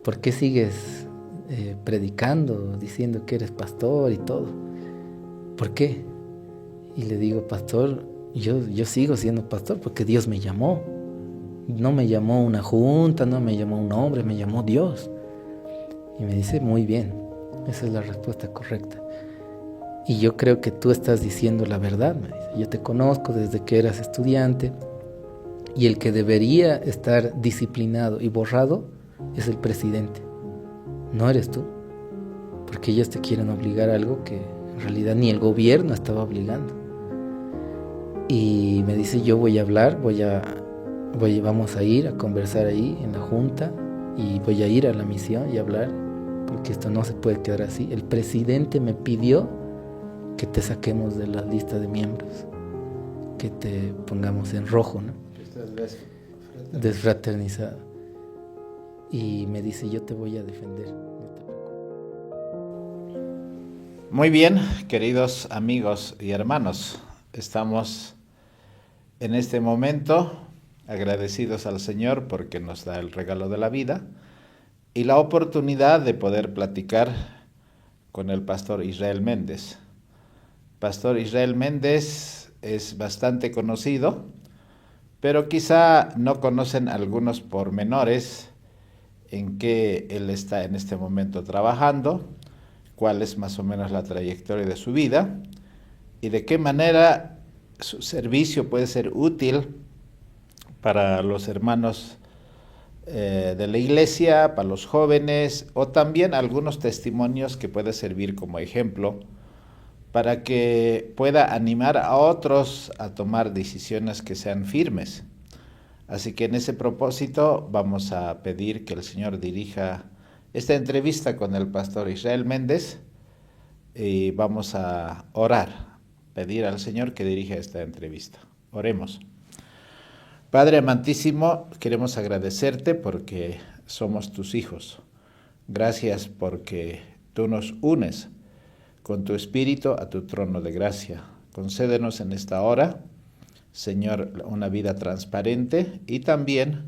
¿por qué sigues predicando, diciendo que eres pastor y todo? ¿Por qué? Y le digo, pastor, yo sigo siendo pastor porque Dios me llamó. No me llamó una junta, no me llamó un hombre, me llamó Dios. Y me dice, muy bien, esa es la respuesta correcta. Y yo creo que tú estás diciendo la verdad, me dice. Yo te conozco desde que eras estudiante y el que debería estar disciplinado y borrado es el presidente, no eres tú, porque ellos te quieren obligar a algo que en realidad ni el gobierno estaba obligando. Y me dice, yo voy a hablar, vamos a ir a conversar ahí en la junta y voy a ir a la misión y hablar, porque esto no se puede quedar así. El presidente me pidió que te saquemos de la lista de miembros, que te pongamos en rojo, ¿no? Desfraternizado. Y me dice, yo te voy a defender, no te preocupes. Muy bien, queridos amigos y hermanos, estamos en este momento agradecidos al Señor porque nos da el regalo de la vida y la oportunidad de poder platicar con el pastor Israel Méndez. Pastor Israel Méndez es bastante conocido, pero quizá no conocen algunos pormenores en que él está en este momento trabajando, cuál es más o menos la trayectoria de su vida y de qué manera su servicio puede ser útil para los hermanos de la iglesia, para los jóvenes, o también algunos testimonios que puede servir como ejemplo para que pueda animar a otros a tomar decisiones que sean firmes. Así que en ese propósito vamos a pedir que el Señor dirija esta entrevista con el pastor Israel Méndez y vamos a orar, pedir al Señor que dirija esta entrevista. Oremos. Padre amantísimo, queremos agradecerte porque somos tus hijos. Gracias porque tú nos unes con tu Espíritu a tu trono de gracia. Concédenos en esta hora, Señor, una vida transparente y también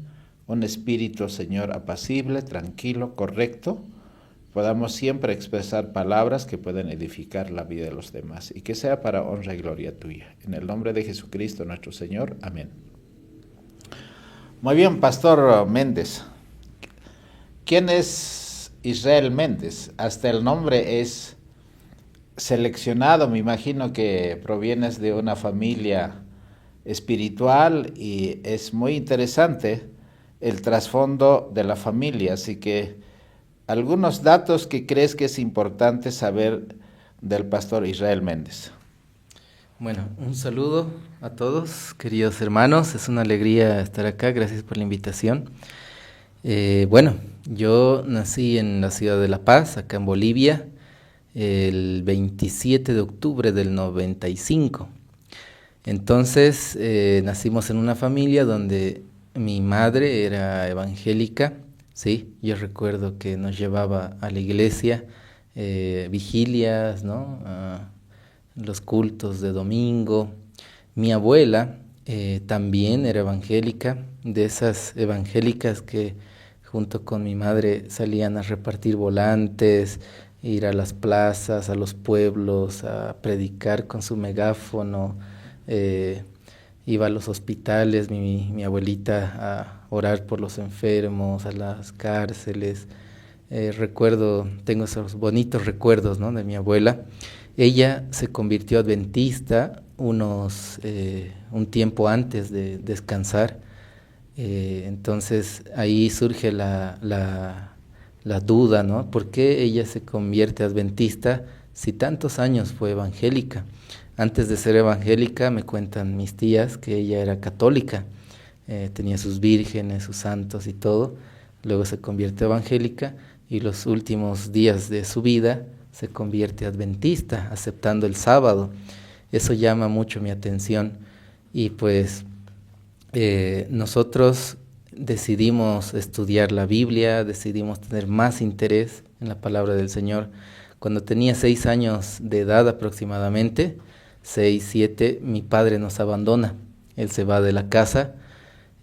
un espíritu, Señor, apacible, tranquilo, correcto. Podamos siempre expresar palabras que pueden edificar la vida de los demás y que sea para honra y gloria tuya. En el nombre de Jesucristo nuestro Señor. Amén. Muy bien, Pastor Méndez. ¿Quién es Israel Méndez? Hasta el nombre es seleccionado, me imagino que provienes de una familia espiritual y es muy interesante el trasfondo de la familia, así que algunos datos que crees que es importante saber del pastor Israel Méndez. Bueno, un saludo a todos, queridos hermanos, es una alegría estar acá, gracias por la invitación. Bueno, yo nací en la ciudad de La Paz, acá en Bolivia, el 27 de octubre del 95. Entonces nacimos en una familia donde mi madre era evangélica, sí, yo recuerdo que nos llevaba a la iglesia, vigilias, ¿no? Los cultos de domingo. Mi abuela también era evangélica, de esas evangélicas que junto con mi madre salían a repartir volantes, ir a las plazas, a los pueblos, a predicar con su megáfono. Iba a los hospitales, mi abuelita, a orar por los enfermos, a las cárceles. Tengo esos bonitos recuerdos, ¿no?, de mi abuela. Ella se convirtió adventista un tiempo antes de descansar. Entonces ahí surge la duda, ¿no? ¿Por qué ella se convierte adventista si tantos años fue evangélica? Antes de ser evangélica, me cuentan mis tías que ella era católica, tenía sus vírgenes, sus santos y todo. Luego se convierte evangélica y los últimos días de su vida se convierte adventista, aceptando el sábado. Eso llama mucho mi atención y pues nosotros decidimos estudiar la Biblia, decidimos tener más interés en la palabra del Señor. Cuando tenía 6 años de edad aproximadamente, 6, 7, mi padre nos abandona, él se va de la casa,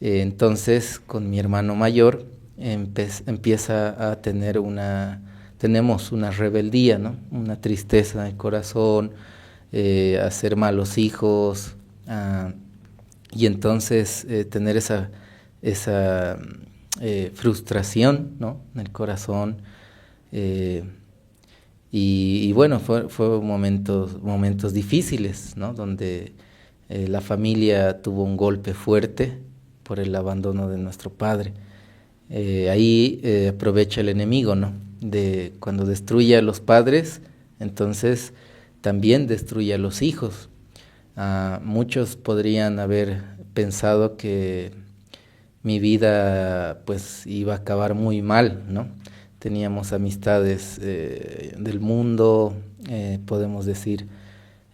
entonces con mi hermano mayor empieza a tener tenemos una rebeldía, ¿no? Una tristeza en el corazón, a ser malos hijos, y entonces tener esa frustración, ¿no? En el corazón. eh, y bueno, fue momentos difíciles, ¿no? Donde la familia tuvo un golpe fuerte por el abandono de nuestro padre. Ahí aprovecha el enemigo, ¿no? De cuando destruye a los padres, entonces también destruye a los hijos. Muchos podrían haber pensado que mi vida pues iba a acabar muy mal, ¿no? Teníamos amistades del mundo, podemos decir,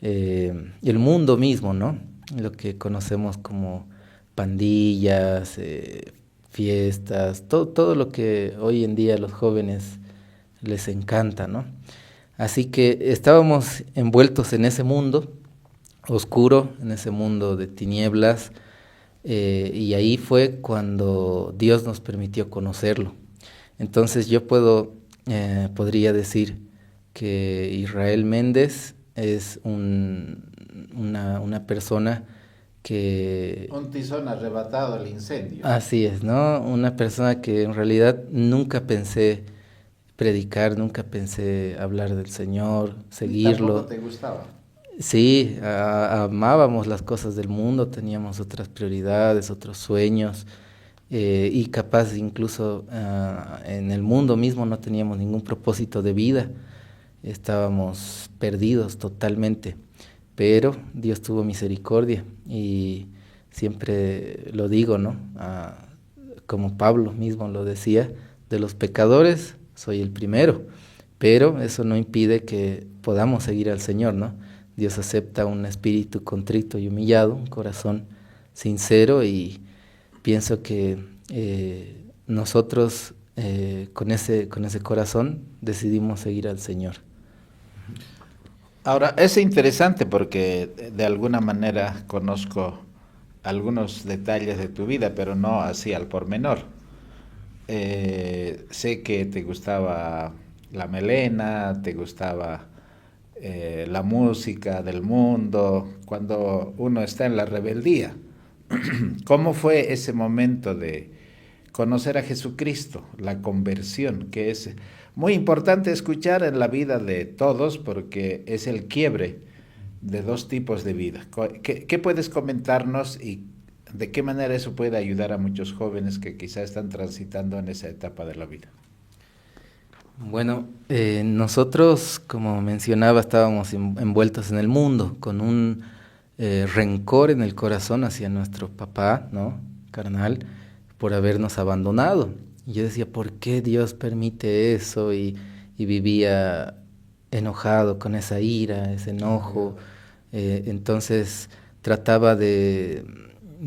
el mundo mismo, ¿no? Lo que conocemos como pandillas, fiestas, todo lo que hoy en día a los jóvenes les encanta, ¿no? Así que estábamos envueltos en ese mundo oscuro, en ese mundo de tinieblas, y ahí fue cuando Dios nos permitió conocerlo. Entonces yo podría decir que Israel Méndez es una persona que... Un tizón arrebatado al incendio. Así es, ¿no? Una persona que en realidad nunca pensé predicar, nunca pensé hablar del Señor, ¿Tampoco seguirlo. te gustaba? Sí, amábamos las cosas del mundo, teníamos otras prioridades, otros sueños, y capaz incluso en el mundo mismo no teníamos ningún propósito de vida, estábamos perdidos totalmente, pero Dios tuvo misericordia y siempre lo digo, ¿no? Como Pablo mismo lo decía, de los pecadores soy el primero, pero eso no impide que podamos seguir al Señor, ¿no? Dios acepta un espíritu contrito y humillado, un corazón sincero, y pienso que nosotros con ese corazón decidimos seguir al Señor. Ahora, es interesante porque de alguna manera conozco algunos detalles de tu vida, pero no así al pormenor. Sé que te gustaba la melena, te gustaba la música del mundo, cuando uno está en la rebeldía. ¿Cómo fue ese momento de conocer a Jesucristo, la conversión, que es muy importante escuchar en la vida de todos porque es el quiebre de dos tipos de vida? ¿Qué puedes comentarnos y de qué manera eso puede ayudar a muchos jóvenes que quizá están transitando en esa etapa de la vida? Bueno, nosotros, como mencionaba, estábamos envueltos en el mundo, con un rencor en el corazón hacia nuestro papá, ¿no? Carnal, por habernos abandonado. Y yo decía, ¿por qué Dios permite eso? Y vivía enojado con esa ira, ese enojo. Entonces trataba de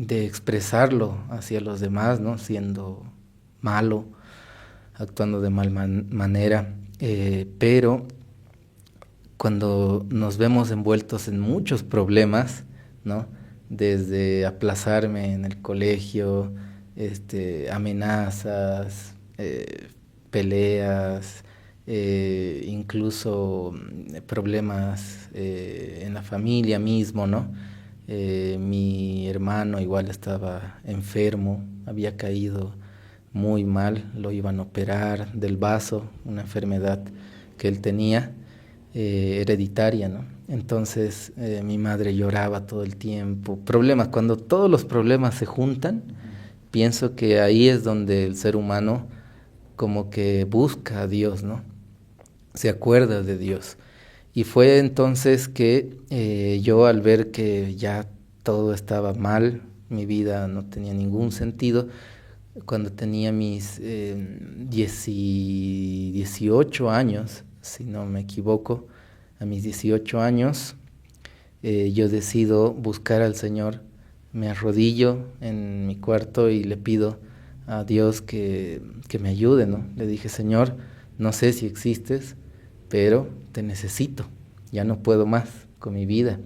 expresarlo hacia los demás, ¿no? Siendo malo, actuando de manera, pero cuando nos vemos envueltos en muchos problemas, ¿no? Desde aplazarme en el colegio, amenazas, peleas, incluso problemas en la familia mismo, ¿no? Mi hermano igual estaba enfermo, había caído muy mal, lo iban a operar del vaso, una enfermedad que él tenía, hereditaria, ¿no? Entonces mi madre lloraba todo el tiempo. Problemas, cuando todos los problemas se juntan, pienso que ahí es donde el ser humano como que busca a Dios, ¿no? Se acuerda de Dios. Y fue entonces que yo, al ver que ya todo estaba mal, mi vida no tenía ningún sentido, cuando tenía mis 18 años, si no me equivoco, a mis 18 años, yo decido buscar al Señor, me arrodillo en mi cuarto y le pido a Dios que me ayude, ¿no? Le dije, Señor, no sé si existes, pero te necesito, ya no puedo más con mi vida.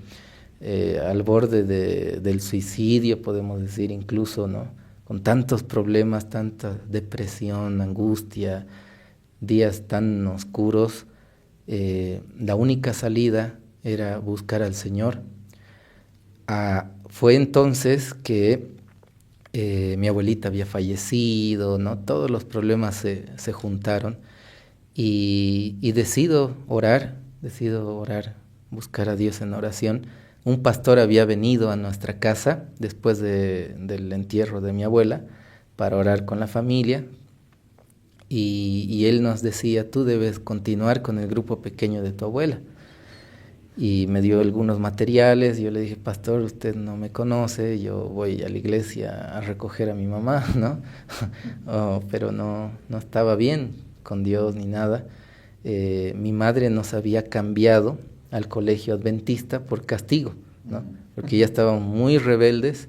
Al borde del suicidio, podemos decir incluso, ¿no? con tantos problemas, tanta depresión, angustia, días tan oscuros, la única salida era buscar al Señor. Fue entonces que mi abuelita había fallecido, ¿no? Todos los problemas se juntaron y decido orar, buscar a Dios en oración. Un pastor había venido a nuestra casa después del entierro de mi abuela para orar con la familia y él nos decía, tú debes continuar con el grupo pequeño de tu abuela. Y me dio algunos materiales, y yo le dije, pastor, usted no me conoce, yo voy a la iglesia a recoger a mi mamá, ¿no? Pero no estaba bien con Dios ni nada. Mi madre nos había cambiado al colegio adventista por castigo, ¿no? Porque ya estaban muy rebeldes,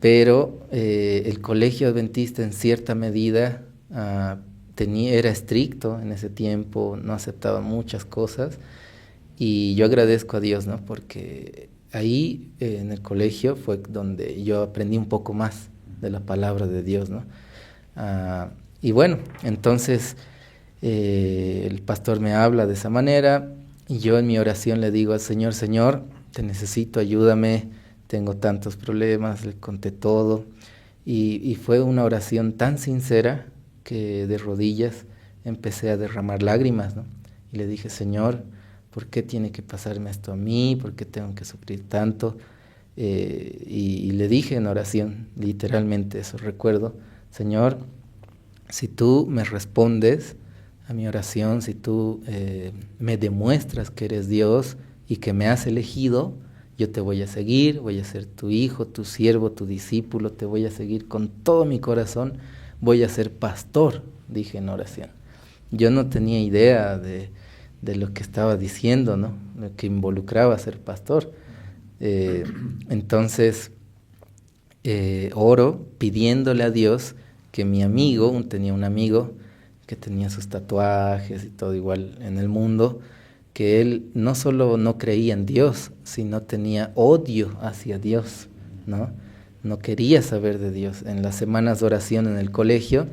pero el colegio adventista en cierta medida era estricto en ese tiempo, no aceptaba muchas cosas. Y yo agradezco a Dios, ¿no? Porque ahí en el colegio fue donde yo aprendí un poco más de la palabra de Dios, ¿no? Y bueno, entonces el pastor me habla de esa manera y yo en mi oración le digo al Señor, Señor, te necesito, ayúdame, tengo tantos problemas, le conté todo. Y fue una oración tan sincera que de rodillas empecé a derramar lágrimas, ¿no? Y le dije, Señor, ¿por qué tiene que pasarme esto a mí? ¿Por qué tengo que sufrir tanto? Y le dije en oración, literalmente eso recuerdo, Señor, si tú me respondes a mi oración, si tú me demuestras que eres Dios y que me has elegido, yo te voy a seguir, voy a ser tu hijo, tu siervo, tu discípulo, te voy a seguir con todo mi corazón, voy a ser pastor, dije en oración. Yo no tenía idea de lo que estaba diciendo, ¿no? Lo que involucraba ser pastor. Entonces, oro pidiéndole a Dios que mi amigo, tenía un amigo que tenía sus tatuajes y todo igual en el mundo, que él no solo no creía en Dios, sino tenía odio hacia Dios, ¿no? No quería saber de Dios. En las semanas de oración en el colegio,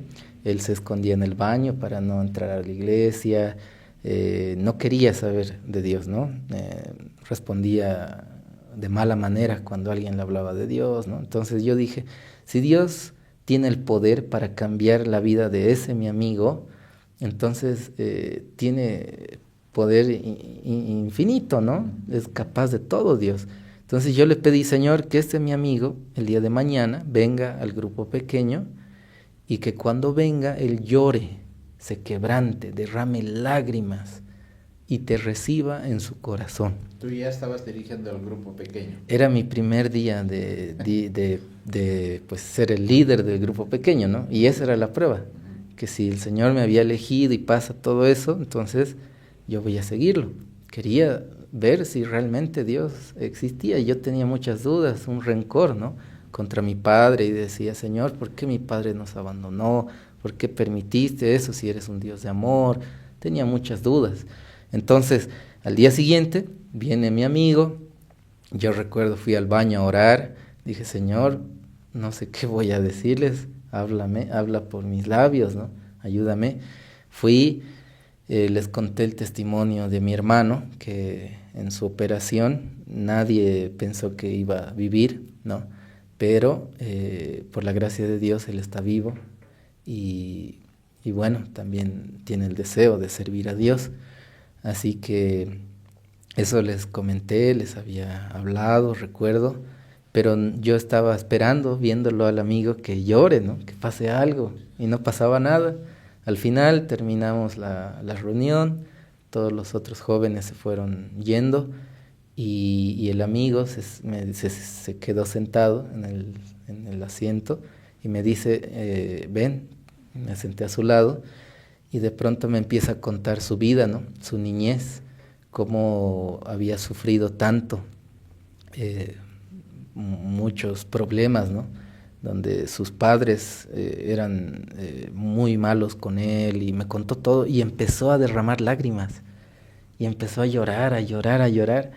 él se escondía en el baño para no entrar a la iglesia, no quería saber de Dios, ¿no? Respondía de mala manera cuando alguien le hablaba de Dios, ¿no? Entonces yo dije, si Dios tiene el poder para cambiar la vida de ese mi amigo, entonces tiene poder infinito, ¿no? Es capaz de todo Dios. Entonces yo le pedí, Señor, que este mi amigo, el día de mañana, venga al grupo pequeño y que cuando venga él llore, se quebrante, derrame lágrimas y te reciba en su corazón. Tú ya estabas dirigiendo el grupo pequeño. Era mi primer día de pues, ser el líder del grupo pequeño, ¿no? Y esa era la prueba, que si el Señor me había elegido y pasa todo eso, entonces yo voy a seguirlo. Quería ver si realmente Dios existía. Yo tenía muchas dudas, un rencor, ¿no? Contra mi padre y decía, Señor, ¿por qué mi padre nos abandonó? ¿Por qué permitiste eso si eres un Dios de amor? Tenía muchas dudas. Entonces, al día siguiente, viene mi amigo, yo recuerdo, fui al baño a orar, dije, Señor, no sé qué voy a decirles, habla por mis labios, ¿no? Ayúdame. Fui, les conté el testimonio de mi hermano, que en su operación nadie pensó que iba a vivir, ¿no? Pero por la gracia de Dios él está vivo y bueno, también tiene el deseo de servir a Dios. Así que eso les comenté, les había hablado, recuerdo, pero yo estaba esperando, viéndolo al amigo, que llore, ¿no? Que pase algo, y no pasaba nada. Al final terminamos la reunión, todos los otros jóvenes se fueron yendo, y el amigo se quedó sentado en el asiento, y me dice, ven, me senté a su lado, y de pronto me empieza a contar su vida, ¿no? Su niñez, cómo había sufrido tanto, muchos problemas, ¿no? Donde sus padres eran muy malos con él, y me contó todo y empezó a derramar lágrimas y empezó a llorar, a llorar, a llorar.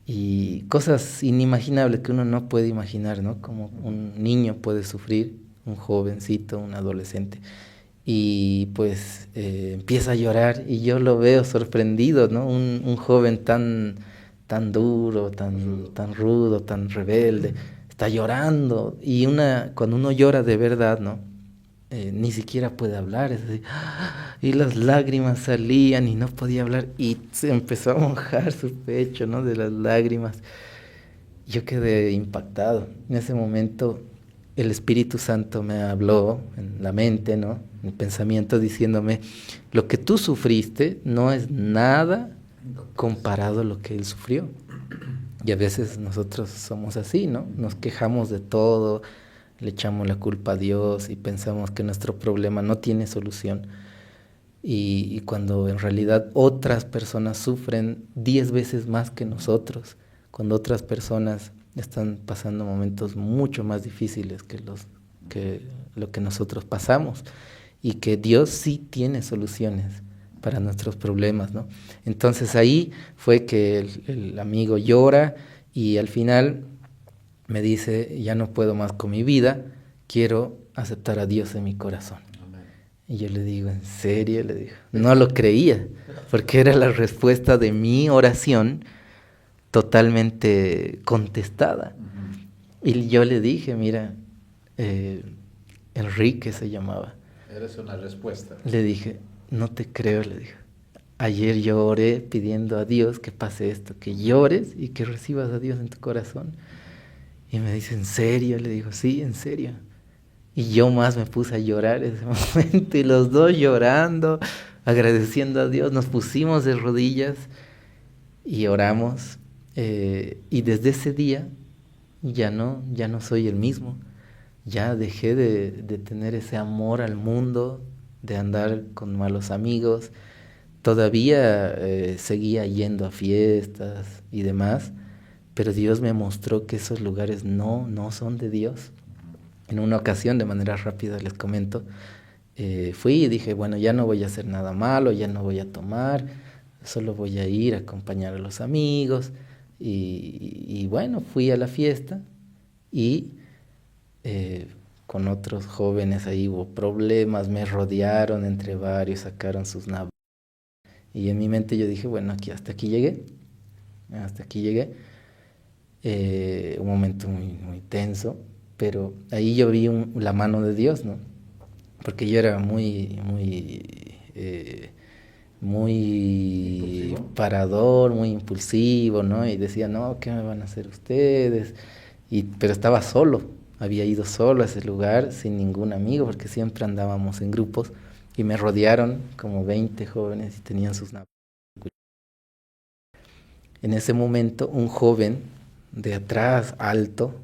y cosas inimaginables que uno no puede imaginar, ¿no? Como un niño puede sufrir, un jovencito, un adolescente. Y pues empieza a llorar y yo lo veo sorprendido, ¿no? Un joven tan duro, tan rudo, tan rebelde, está llorando. Y cuando uno llora de verdad, ¿no? Ni siquiera puede hablar, es así, y las lágrimas salían y no podía hablar y se empezó a mojar su pecho, ¿no? De las lágrimas. Yo quedé impactado. En ese momento el Espíritu Santo me habló en la mente, ¿no? En el pensamiento diciéndome, lo que tú sufriste no es nada comparado a lo que él sufrió. Y a veces nosotros somos así, ¿no? Nos quejamos de todo, le echamos la culpa a Dios y pensamos que nuestro problema no tiene solución. Y cuando en realidad otras personas sufren 10 veces más que nosotros, cuando otras personas están pasando momentos mucho más difíciles que lo que nosotros pasamos y que Dios sí tiene soluciones para nuestros problemas, ¿no? Entonces ahí fue que el amigo llora y al final me dice, ya no puedo más con mi vida, quiero aceptar a Dios en mi corazón. Y yo le digo, ¿en serio? Le digo, no lo creía, porque era la respuesta de mi oración totalmente contestada. Y yo le dije, mira, eh, Enrique se llamaba. Eres una respuesta. Le dije, no te creo, le dije. Ayer yo oré pidiendo a Dios que pase esto, que llores y que recibas a Dios en tu corazón. Y me dice, ¿en serio? Le digo, sí, en serio. Y yo más me puse a llorar en ese momento y los dos llorando, agradeciendo a Dios, nos pusimos de rodillas y oramos. Y desde ese día ya no soy el mismo. Ya dejé de tener ese amor al mundo, de andar con malos amigos. Todavía seguía yendo a fiestas y demás, pero Dios me mostró que esos lugares no son de Dios. En una ocasión, de manera rápida les comento, fui y dije, bueno, ya no voy a hacer nada malo, ya no voy a tomar, solo voy a ir a acompañar a los amigos. Y bueno, fui a la fiesta y eh, con otros jóvenes ahí hubo problemas, me rodearon entre varios, sacaron sus navajas. Y en mi mente yo dije, bueno, hasta aquí llegué, hasta aquí llegué. Un momento muy tenso, pero ahí yo vi la mano de Dios, ¿no? Porque yo era muy ¿Impulsivo? parador, muy impulsivo, ¿no? Y decía, no, ¿qué me van a hacer ustedes? Pero estaba solo, había ido solo a ese lugar sin ningún amigo, porque siempre andábamos en grupos y me rodearon como 20 jóvenes y tenían sus navajas. En ese momento, un joven de atrás, alto,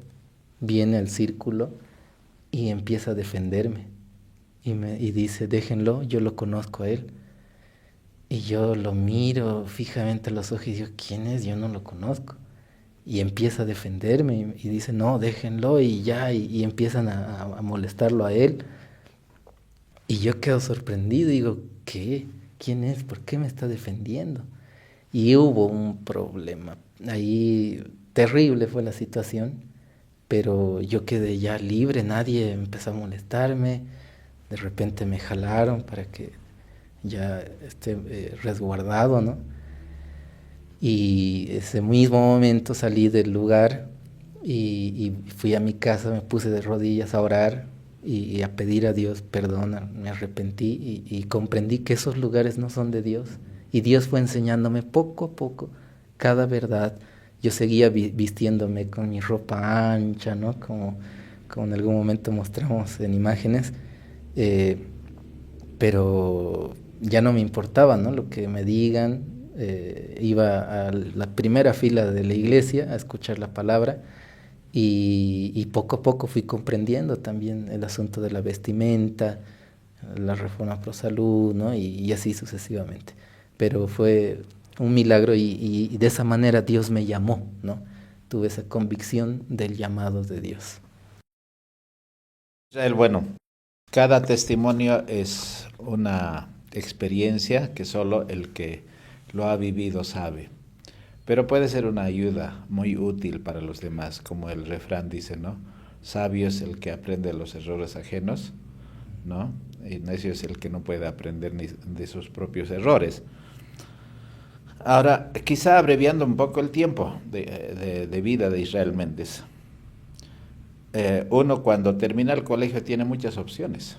viene al círculo y empieza a defenderme. Y dice, déjenlo, yo lo conozco a él. Y yo lo miro fijamente a los ojos y digo, ¿quién es? Yo no lo conozco. Y empieza a defenderme y dice, no, déjenlo y ya, y empiezan a molestarlo a él. Y yo quedo sorprendido y digo, ¿qué? ¿Quién es? ¿Por qué me está defendiendo? Y hubo un problema. Ahí terrible fue la situación, pero yo quedé ya libre, nadie empezó a molestarme. De repente me jalaron para que ya esté resguardado, ¿no? Y ese mismo momento salí del lugar y fui a mi casa, me puse de rodillas a orar y a pedir a Dios perdón, me arrepentí y comprendí que esos lugares no son de Dios. Y Dios fue enseñándome poco a poco cada verdad. Yo seguía vistiéndome con mi ropa ancha, ¿no? Como en algún momento mostramos en imágenes, eh, pero ya no me importaba, ¿no? Lo que me digan. Iba a la primera fila de la iglesia a escuchar la palabra y poco a poco fui comprendiendo también el asunto de la vestimenta, la reforma pro salud, ¿no? Y así sucesivamente. Pero fue un milagro y de esa manera Dios me llamó, ¿no? Tuve esa convicción del llamado de Dios. Israel, bueno, cada testimonio es una experiencia que solo el que lo ha vivido sabe. pero puede ser una ayuda muy útil para los demás, como el refrán dice, ¿no? Sabio es el que aprende los errores ajenos, ¿no? Y necio es el que no puede aprender ni de sus propios errores. Ahora, quizá abreviando un poco el tiempo de vida de Israel Méndez, uno cuando termina el colegio tiene muchas opciones.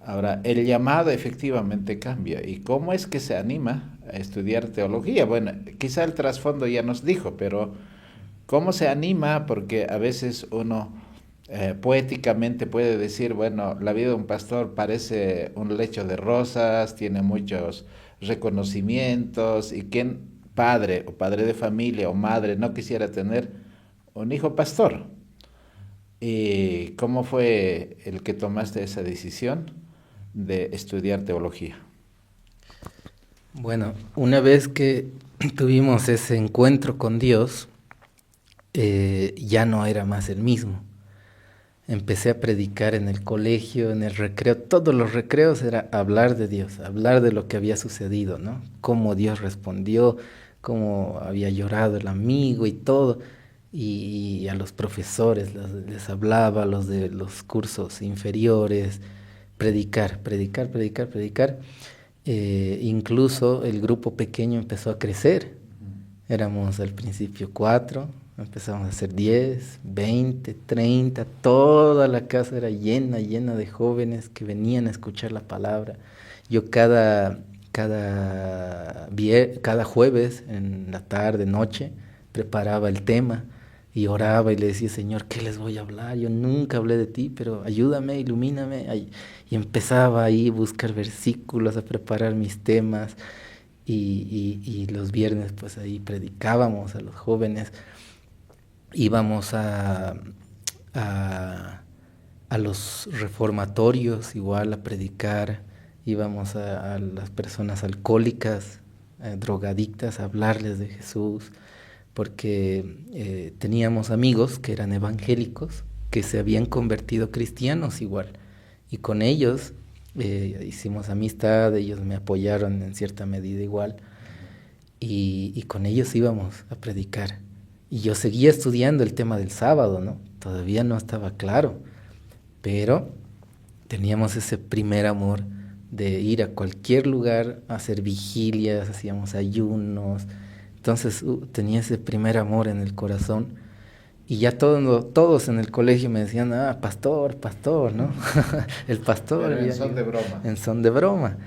Ahora, el llamado efectivamente cambia. ¿Y cómo es que se anima a estudiar teología? Bueno, quizá el trasfondo ya nos dijo, pero ¿cómo se anima? Porque a veces uno poéticamente puede decir, bueno, la vida de un pastor parece un lecho de rosas, tiene muchos reconocimientos, y quién padre o padre de familia o madre no quisiera tener un hijo pastor. ¿Y cómo fue el que tomaste esa decisión de estudiar teología? Bueno, una vez que tuvimos ese encuentro con Dios, ya no era más el mismo. Empecé a predicar en el colegio, en el recreo. Todos los recreos era hablar de Dios, hablar de lo que había sucedido, ¿no? Cómo Dios respondió, cómo había llorado el amigo y todo. Y a los profesores les hablaba, a los de los cursos inferiores, predicar, predicar, predicar, predicar. Incluso el grupo pequeño empezó a crecer. Éramos al principio 4, empezamos a ser 10, 20, 30, toda la casa era llena, llena de jóvenes que venían a escuchar la palabra. Yo cada jueves en la tarde, noche, preparaba el tema y oraba y le decía, Señor, ¿qué les voy a hablar? Yo nunca hablé de ti, pero ayúdame, ilumíname. Y empezaba ahí a buscar versículos, a preparar mis temas. Y los viernes pues ahí predicábamos a los jóvenes, íbamos a, a los reformatorios igual a predicar, íbamos a las personas alcohólicas, drogadictas, a hablarles de Jesús, porque teníamos amigos que eran evangélicos, que se habían convertido cristianos igual, y con ellos hicimos amistad, ellos me apoyaron en cierta medida igual, y con ellos íbamos a predicar. Y yo seguía estudiando el tema del sábado, ¿no? Todavía no estaba claro, pero teníamos ese primer amor de ir a cualquier lugar a hacer vigilias, hacíamos ayunos. Entonces tenía ese primer amor en el corazón. Y ya todos en el colegio me decían, ah, pastor, pastor, ¿no? El pastor. Pero en son de broma. En son de broma,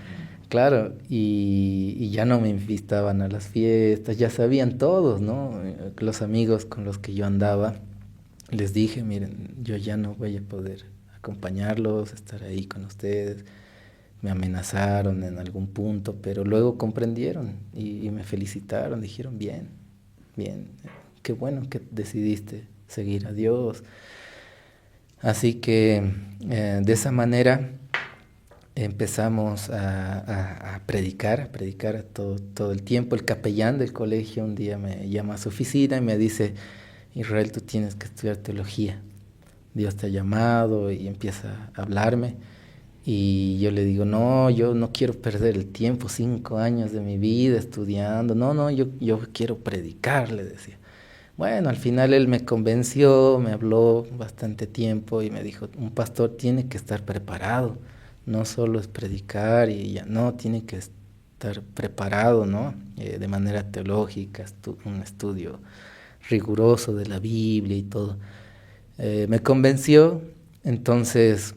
claro. Y ya no me invitaban a las fiestas, ya sabían todos, ¿no? Los amigos con los que yo andaba, les dije, miren, yo ya no voy a poder acompañarlos, estar ahí con ustedes. Me amenazaron en algún punto, pero luego comprendieron y me felicitaron, dijeron, bien, bien, qué bueno que decidiste seguir a Dios. Así que de esa manera empezamos a predicar todo el tiempo. El capellán del colegio un día me llama a su oficina y me dice, Israel, tú tienes que estudiar teología. Dios te ha llamado, y empieza a hablarme. Y yo le digo, no, yo no quiero perder el tiempo, 5 años de mi vida estudiando. No, yo quiero predicar, le decía. Bueno, al final él me convenció, me habló bastante tiempo y me dijo, un pastor tiene que estar preparado, no solo es predicar y ya, no, tiene que estar preparado, ¿no? De manera teológica, un estudio riguroso de la Biblia y todo. Me convenció, entonces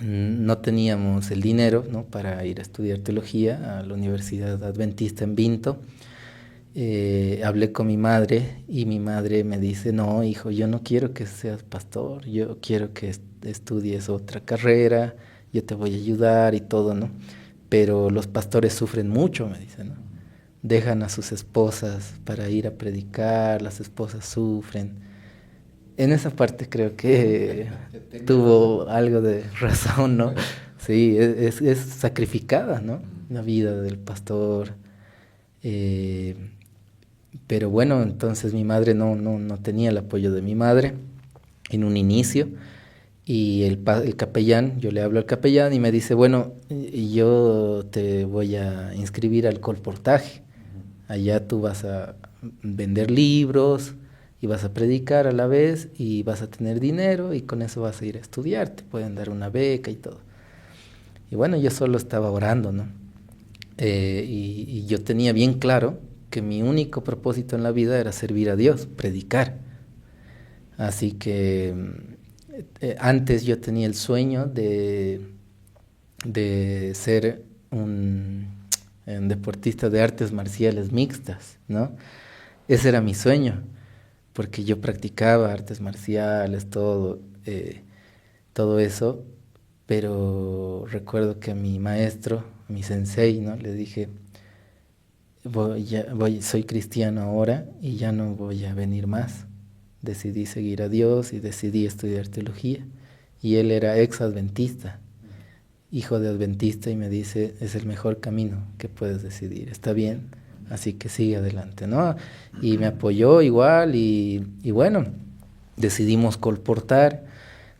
no teníamos el dinero, ¿no?, para ir a estudiar teología a la Universidad Adventista en Vinto. Hablé con mi madre y mi madre me dice, no, hijo, yo no quiero que seas pastor, yo quiero que estudies otra carrera, yo te voy a ayudar y todo, ¿no? Pero los pastores sufren mucho, me dice, ¿no? Dejan a sus esposas para ir a predicar, las esposas sufren. En esa parte creo que tuvo algo de razón, ¿no? Sí, es sacrificada, ¿no? La vida del pastor. Pero bueno, entonces mi madre no tenía el apoyo de mi madre en un inicio. Y el capellán, yo le hablo al capellán y me dice, bueno, yo te voy a inscribir al colportaje. Allá tú vas a vender libros y vas a predicar a la vez y vas a tener dinero y con eso vas a ir a estudiar, te pueden dar una beca y todo. Y bueno, yo solo estaba orando, ¿no? Y yo tenía bien claro que mi único propósito en la vida era servir a Dios, predicar. Así que antes yo tenía el sueño de ser un deportista de artes marciales mixtas, ¿no? Ese era mi sueño, porque yo practicaba artes marciales, todo eso, pero recuerdo que a mi maestro, a mi sensei, ¿no? Le dije, soy cristiano ahora y ya no voy a venir más. Decidí seguir a Dios y decidí estudiar teología. Y él era ex adventista, hijo de adventista, y me dice, es el mejor camino que puedes decidir, está bien, así que sigue adelante, ¿no? Y me apoyó igual y bueno, decidimos colportar,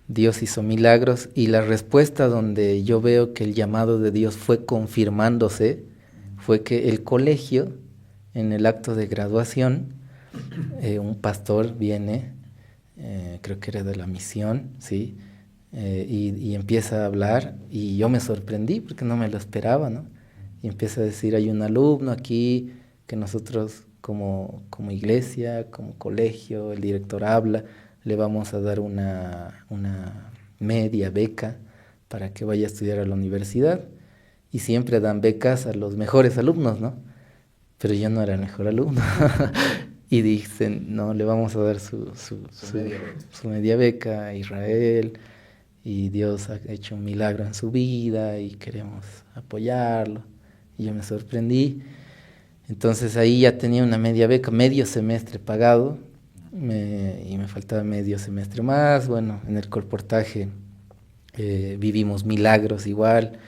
Dios hizo milagros y la respuesta donde yo veo que el llamado de Dios fue confirmándose fue que el colegio, en el acto de graduación, un pastor viene, creo que era de la misión, ¿sí? Y empieza a hablar y yo me sorprendí porque no me lo esperaba, ¿no? Y empieza a decir, hay un alumno aquí que nosotros como iglesia, como colegio, el director habla, le vamos a dar una media beca para que vaya a estudiar a la universidad. Y siempre dan becas a los mejores alumnos, ¿no? Pero yo no era el mejor alumno. Y dicen, no, le vamos a dar su media beca a Israel, y Dios ha hecho un milagro en su vida y queremos apoyarlo. Y yo me sorprendí. Entonces ahí ya tenía una media beca, medio semestre pagado, y me faltaba medio semestre más. Bueno, en el colportaje vivimos milagros igual,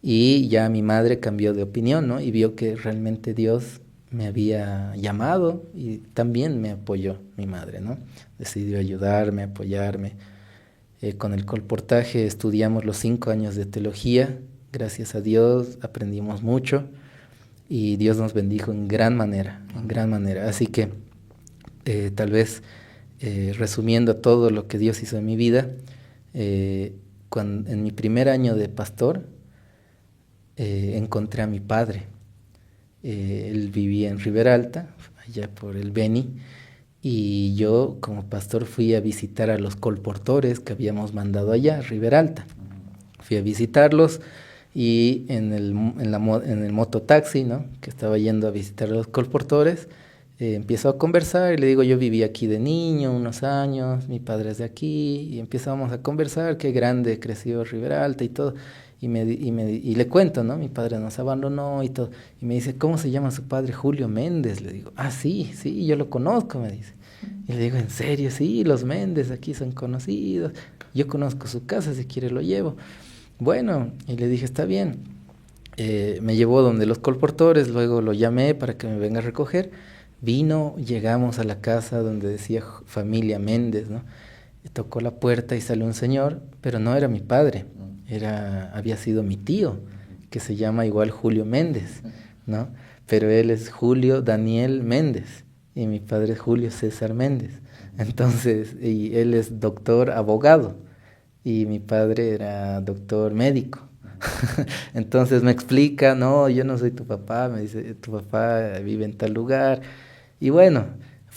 y ya mi madre cambió de opinión, ¿no? Y vio que realmente Dios me había llamado y también me apoyó mi madre, ¿no? Decidió ayudarme, apoyarme. Con el colportaje estudiamos los 5 años de teología, gracias a Dios aprendimos mucho y Dios nos bendijo en gran manera, en gran manera. Así que tal vez resumiendo todo lo que Dios hizo en mi vida, en mi primer año de pastor encontré a mi padre. Él vivía en Riberalta, allá por el Beni, y yo como pastor fui a visitar a los colportores que habíamos mandado allá, a Riberalta. Fui a visitarlos y en el mototaxi, ¿no?, que estaba yendo a visitar a los colportores, empiezo a conversar y le digo, yo viví aquí de niño unos años, mi padre es de aquí, y empezamos a conversar, qué grande creció Riberalta y todo. Y le cuento, ¿no? Mi padre nos abandonó y todo. Y me dice, ¿cómo se llama su padre? Julio Méndez. Le digo, ah, sí, yo lo conozco, me dice. Y le digo, ¿en serio? Sí, los Méndez aquí son conocidos. Yo conozco su casa, si quiere lo llevo. Bueno, y le dije, está bien. Me llevó donde los colportores, luego lo llamé para que me venga a recoger. Vino, llegamos a la casa donde decía familia Méndez, ¿no? Y tocó la puerta y salió un señor, pero no era mi padre. Había sido mi tío, que se llama igual Julio Méndez, ¿no? Pero él es Julio Daniel Méndez y mi padre es Julio César Méndez. Entonces, y él es doctor abogado y mi padre era doctor médico. Entonces me explica, no, yo no soy tu papá, me dice, tu papá vive en tal lugar. Y bueno,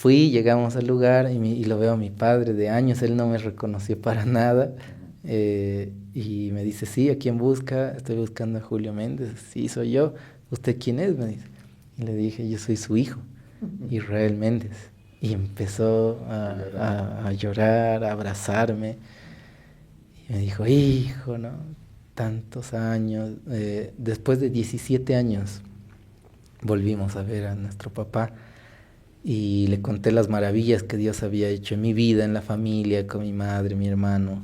llegamos al lugar y lo veo a mi padre de años, él no me reconoció para nada. Y me dice, sí, ¿a quién busca? Estoy buscando a Julio Méndez. Sí, soy yo. ¿Usted quién es? Me dice. Y le dije, yo soy su hijo, Israel Méndez. Y empezó a llorar, a abrazarme. Y me dijo, hijo, ¿no? Tantos años. Después de 17 años volvimos a ver a nuestro papá. Y le conté las maravillas que Dios había hecho en mi vida, en la familia, con mi madre, mi hermano,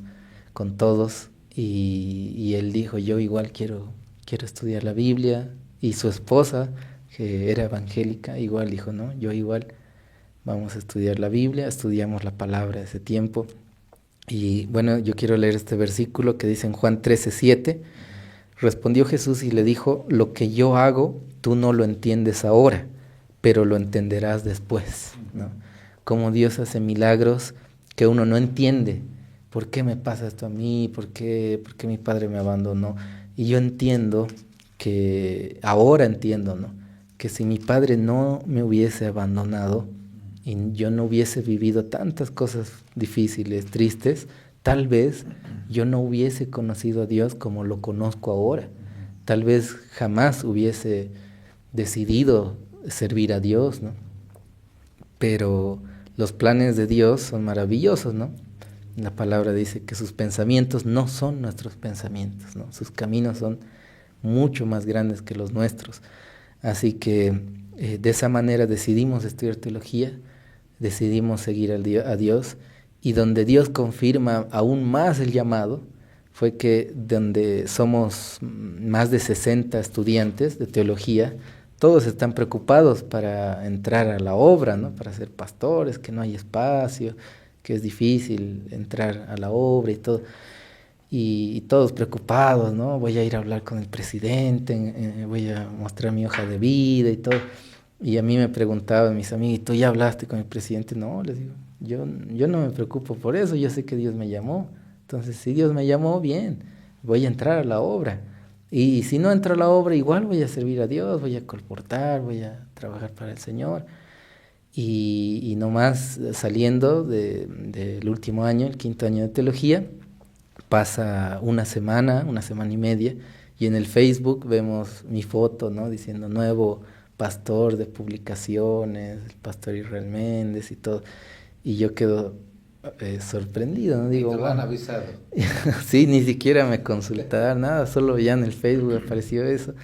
con todos. Y él dijo, yo igual quiero estudiar la Biblia. Y su esposa, que era evangélica, igual dijo, no, yo igual vamos a estudiar la Biblia. Estudiamos la palabra ese tiempo. Y bueno, yo quiero leer este versículo que dice en Juan 13:7. Respondió Jesús y le dijo, lo que yo hago, tú no lo entiendes ahora, pero lo entenderás después, ¿no? Cómo Dios hace milagros que uno no entiende. ¿Por qué me pasa esto a mí? ¿Por qué mi padre me abandonó? Y yo entiendo ahora entiendo, ¿no? Que si mi padre no me hubiese abandonado y yo no hubiese vivido tantas cosas difíciles, tristes, tal vez yo no hubiese conocido a Dios como lo conozco ahora. Tal vez jamás hubiese decidido servir a Dios, ¿no? Pero los planes de Dios son maravillosos, ¿no? La palabra dice que sus pensamientos no son nuestros pensamientos, ¿no? Sus caminos son mucho más grandes que los nuestros. Así que de esa manera decidimos estudiar teología, decidimos seguir a Dios, y donde Dios confirma aún más el llamado fue que donde somos más de 60 estudiantes de teología, todos están preocupados para entrar a la obra, ¿no? Para ser pastores, que no hay espacio, que es difícil entrar a la obra y todo. Y todos preocupados, ¿no? Voy a ir a hablar con el presidente, voy a mostrar mi hoja de vida y todo. Y a mí me preguntaban mis amigos, ¿tú ya hablaste con el presidente? No, les digo, yo no me preocupo por eso, yo sé que Dios me llamó. Entonces, si Dios me llamó, bien, voy a entrar a la obra. Y si no entro a la obra, igual voy a servir a Dios, voy a colportar, voy a trabajar para el Señor. Y nomás saliendo del último año, el 5.º año de teología, pasa una semana y media, y en el Facebook vemos mi foto, ¿no? Diciendo nuevo pastor de publicaciones, el pastor Israel Méndez y todo. Y yo quedo sorprendido, ¿no? Digo, ¿Y te lo han avisado? Sí, ni siquiera me consultaron, nada, solo ya en el Facebook apareció eso.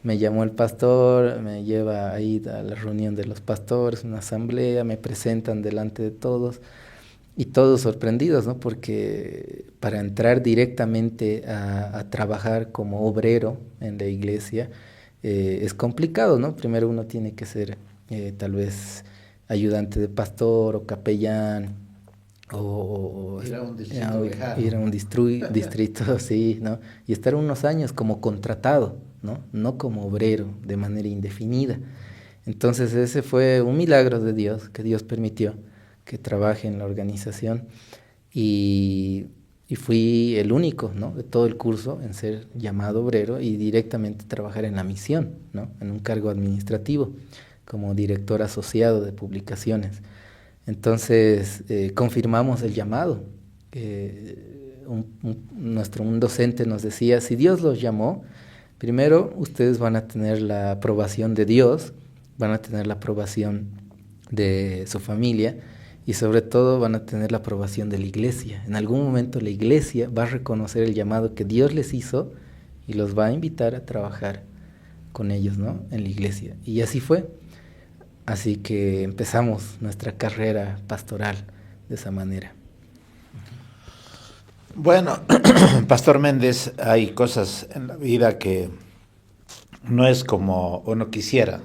Me llamó el pastor, me lleva ahí a la reunión de los pastores, una asamblea, me presentan delante de todos. Y todos sorprendidos, ¿no? Porque para entrar directamente a trabajar como obrero en la iglesia es complicado, ¿no? Primero uno tiene que ser tal vez ayudante de pastor o capellán o ir a un distrito lejano. Ir a un distrito, sí, ¿no? Y estar unos años como contratado, ¿no? No como obrero de manera indefinida. Entonces ese fue un milagro de Dios, que Dios permitió que trabaje en la organización, y fui el único, ¿no? De todo el curso en ser llamado obrero y directamente trabajar en la misión, ¿no? En un cargo administrativo como director asociado de publicaciones. Entonces confirmamos el llamado. Un docente nos decía, si Dios los llamó, primero ustedes van a tener la aprobación de Dios, van a tener la aprobación de su familia, y sobre todo van a tener la aprobación de la iglesia. En algún momento la iglesia va a reconocer el llamado que Dios les hizo y los va a invitar a trabajar con ellos, ¿no? En la iglesia. Y así fue. Así que empezamos nuestra carrera pastoral de esa manera. Bueno, Pastor Méndez, hay cosas en la vida que no es como uno quisiera,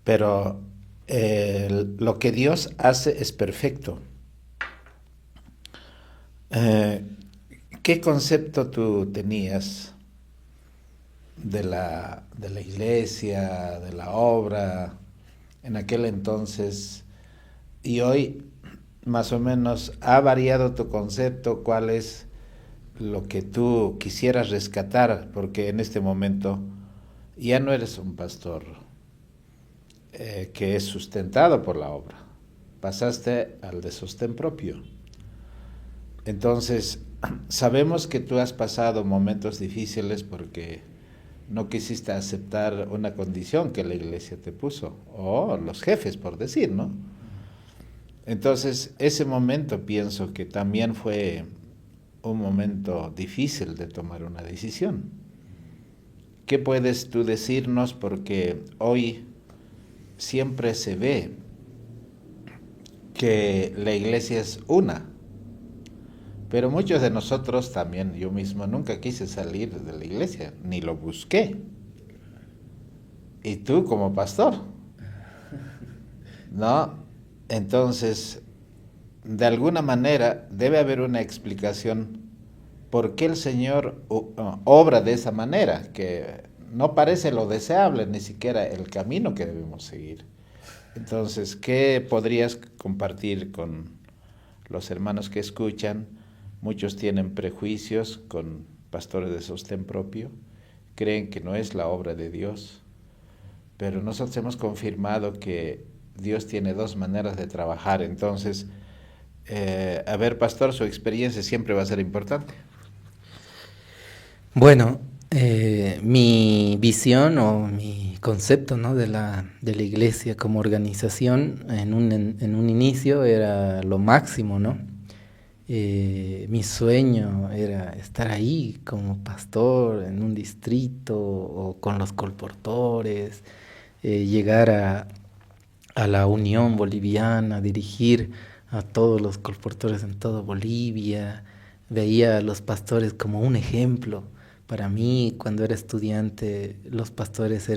pero lo que Dios hace es perfecto. ¿Qué concepto tú tenías de la iglesia, de la obra en aquel entonces? Y hoy, más o menos, ¿ha variado tu concepto? ¿Cuál es lo que tú quisieras rescatar? Porque en este momento ya no eres un pastor que es sustentado por la obra. Pasaste al de sostén propio. Entonces, sabemos que tú has pasado momentos difíciles porque no quisiste aceptar una condición que la iglesia te puso, o los jefes, por decir, ¿no? Entonces, ese momento pienso que también fue un momento difícil de tomar una decisión. ¿Qué puedes tú decirnos? Porque hoy siempre se ve que la iglesia es una, pero muchos de nosotros también, yo mismo nunca quise salir de la iglesia, ni lo busqué. Y tú como pastor, ¿no? Entonces, de alguna manera debe haber una explicación por qué el Señor obra de esa manera, que no parece lo deseable, ni siquiera el camino que debemos seguir. Entonces, ¿qué podrías compartir con los hermanos que escuchan? Muchos tienen prejuicios con pastores de sostén propio, creen que no es la obra de Dios, pero nosotros hemos confirmado que Dios tiene dos maneras de trabajar. Entonces, a ver, pastor, su experiencia siempre va a ser importante. Bueno, mi visión o mi concepto, ¿no?, de la iglesia como organización en un inicio era lo máximo, ¿no? Mi sueño era estar ahí como pastor en un distrito o con los colportores, llegar a la Unión Boliviana, dirigir a todos los colportores en toda Bolivia. Veía a los pastores como un ejemplo. Para mí, cuando era estudiante, los pastores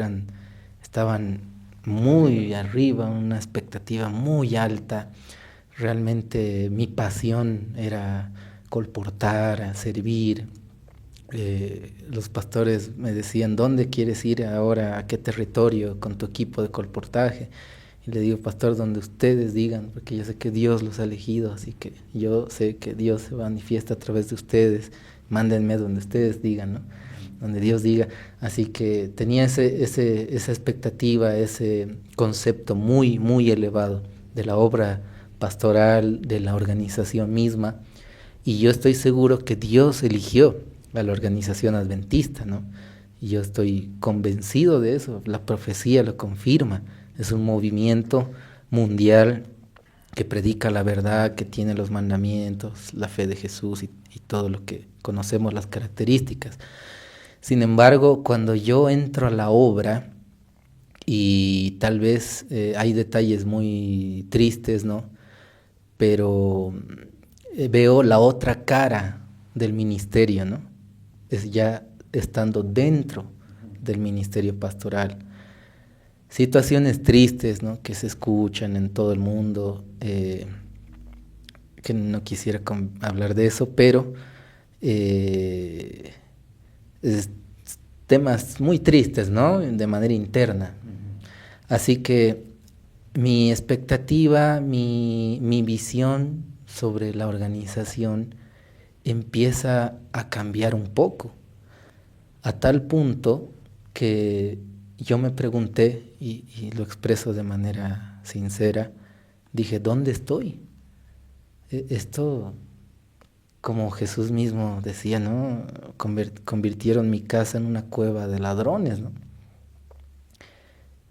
estaban muy arriba, una expectativa muy alta. Realmente mi pasión era colportar, servir. Los pastores me decían: ¿dónde quieres ir ahora? ¿A qué territorio con tu equipo de colportaje? Y le digo: pastor, donde ustedes digan, porque yo sé que Dios los ha elegido, así que yo sé que Dios se manifiesta a través de ustedes. Mándenme donde ustedes digan, ¿no? Donde Dios diga. Así que tenía esa expectativa, ese concepto muy, muy elevado de la obra pastoral, de la organización misma. Y yo estoy seguro que Dios eligió a la organización adventista, ¿no? Y yo estoy convencido de eso. La profecía lo confirma. Es un movimiento mundial que predica la verdad, que tiene los mandamientos, la fe de Jesús y todo lo que conocemos, las características. Sin embargo, cuando yo entro a la obra, y tal vez hay detalles muy tristes, ¿no? Pero veo la otra cara del ministerio, ¿no? Es ya estando dentro del ministerio pastoral. Situaciones tristes, ¿no?, que se escuchan en todo el mundo, que no quisiera hablar de eso, pero temas muy tristes, ¿no?, de manera interna. Así que mi expectativa, mi visión sobre la organización empieza a cambiar un poco, a tal punto que yo me pregunté, y lo expreso de manera sincera, dije: ¿dónde estoy? Esto, como Jesús mismo decía, ¿no?, convirtieron mi casa en una cueva de ladrones, ¿no?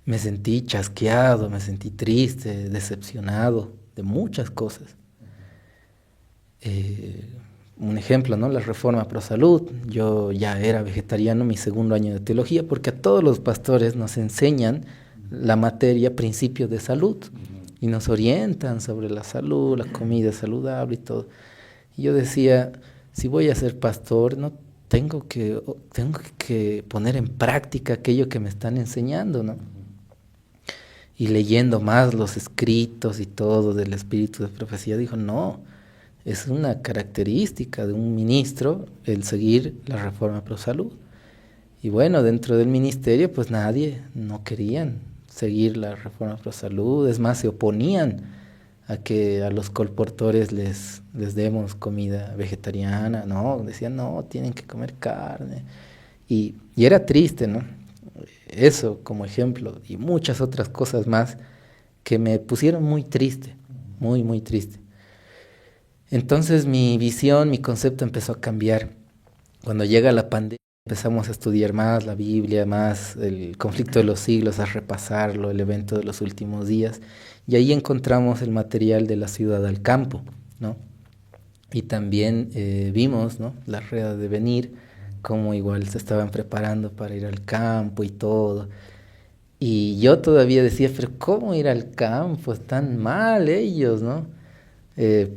Me sentí chasqueado, me sentí triste, decepcionado de muchas cosas. Un ejemplo, ¿no?, la Reforma Pro Salud. Yo ya era vegetariano, mi segundo año de teología, porque a todos los pastores nos enseñan la materia principios de salud y nos orientan sobre la salud, la comida saludable y todo. Y yo decía: si voy a ser pastor, no tengo que poner en práctica aquello que me están enseñando, ¿no? Y leyendo más los escritos y todo del espíritu de profecía, dijo: no, es una característica de un ministro el seguir la Reforma Pro Salud. Y bueno, dentro del ministerio pues no querían seguir la Reforma Pro Salud, es más, se oponían a que a los colportores les demos comida vegetariana, no, decían: no, tienen que comer carne. Y era triste, ¿no? Eso como ejemplo, y muchas otras cosas más que me pusieron muy triste, muy, muy triste. Entonces mi visión, mi concepto empezó a cambiar. Cuando llega la pandemia empezamos a estudiar más la Biblia, más el conflicto de los siglos, a repasarlo, el evento de los últimos días, y ahí encontramos el material de la ciudad al campo, ¿no? Y también vimos, ¿no?, la rueda de venir, cómo igual se estaban preparando para ir al campo y todo. Y yo todavía decía: pero ¿cómo ir al campo? Están mal ellos, ¿no?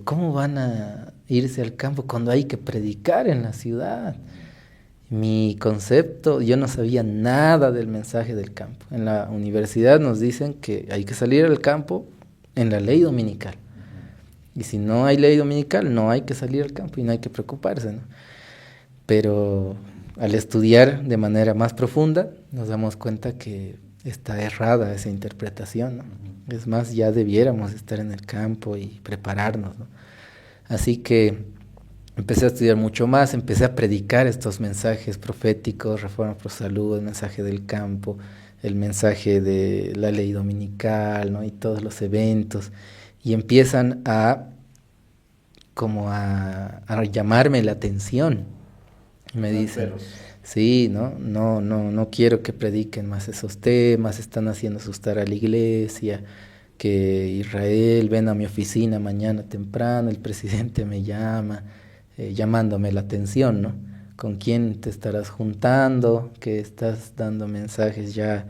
¿Cómo van a irse al campo cuando hay que predicar en la ciudad? Mi concepto, yo no sabía nada del mensaje del campo. En la universidad nos dicen que hay que salir al campo en la ley dominical. Y si no hay ley dominical, no hay que salir al campo y no hay que preocuparse, ¿no? Pero al estudiar de manera más profunda, nos damos cuenta que está errada esa interpretación, ¿no? Es más, ya debiéramos estar en el campo y prepararnos, ¿no? Así que empecé a estudiar mucho más, empecé a predicar estos mensajes proféticos, Reforma por Salud, el mensaje del campo, el mensaje de la ley dominical, ¿no? Y todos los eventos, y empiezan a llamarme la atención. Me dicen, sí, no quiero que prediquen más esos temas, están haciendo asustar a la iglesia, que Israel, ven a mi oficina mañana temprano, el presidente me llama, llamándome la atención, ¿no? ¿Con quién te estarás juntando? Que estás dando mensajes ya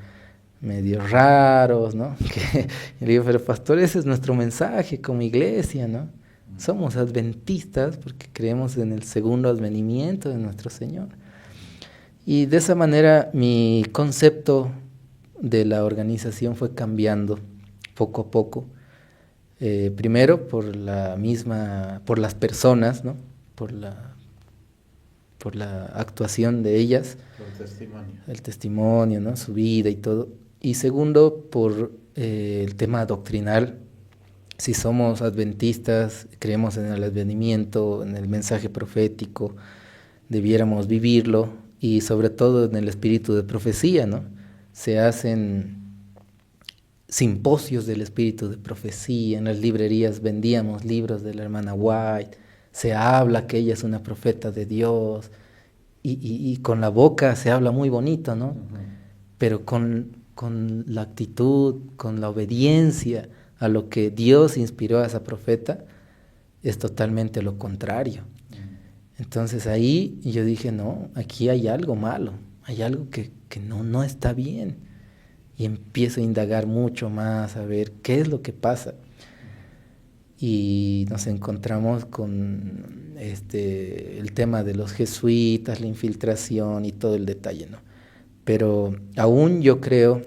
medio raros, ¿no? Y le digo, pero pastor, ese es nuestro mensaje como iglesia, ¿no? Somos adventistas porque creemos en el segundo advenimiento de nuestro Señor. Y de esa manera mi concepto de la organización fue cambiando poco a poco. Primero por por las personas, ¿no? Por la actuación de ellas, el testimonio, ¿no? Su vida y todo. Y segundo, por el tema doctrinal. Si somos adventistas, creemos en el advenimiento, en el mensaje profético, debiéramos vivirlo y sobre todo en el espíritu de profecía, ¿no? Se hacen simposios del espíritu de profecía, en las librerías vendíamos libros de la hermana White, se habla que ella es una profeta de Dios y con la boca se habla muy bonito, ¿no? Pero con la actitud, con la obediencia a lo que Dios inspiró a esa profeta, es totalmente lo contrario. Entonces ahí yo dije, no, aquí hay algo malo, hay algo que no está bien. Y empiezo a indagar mucho más, a ver qué es lo que pasa. Y nos encontramos con el tema de los jesuitas, la infiltración y todo el detalle, ¿no? Pero aún yo creo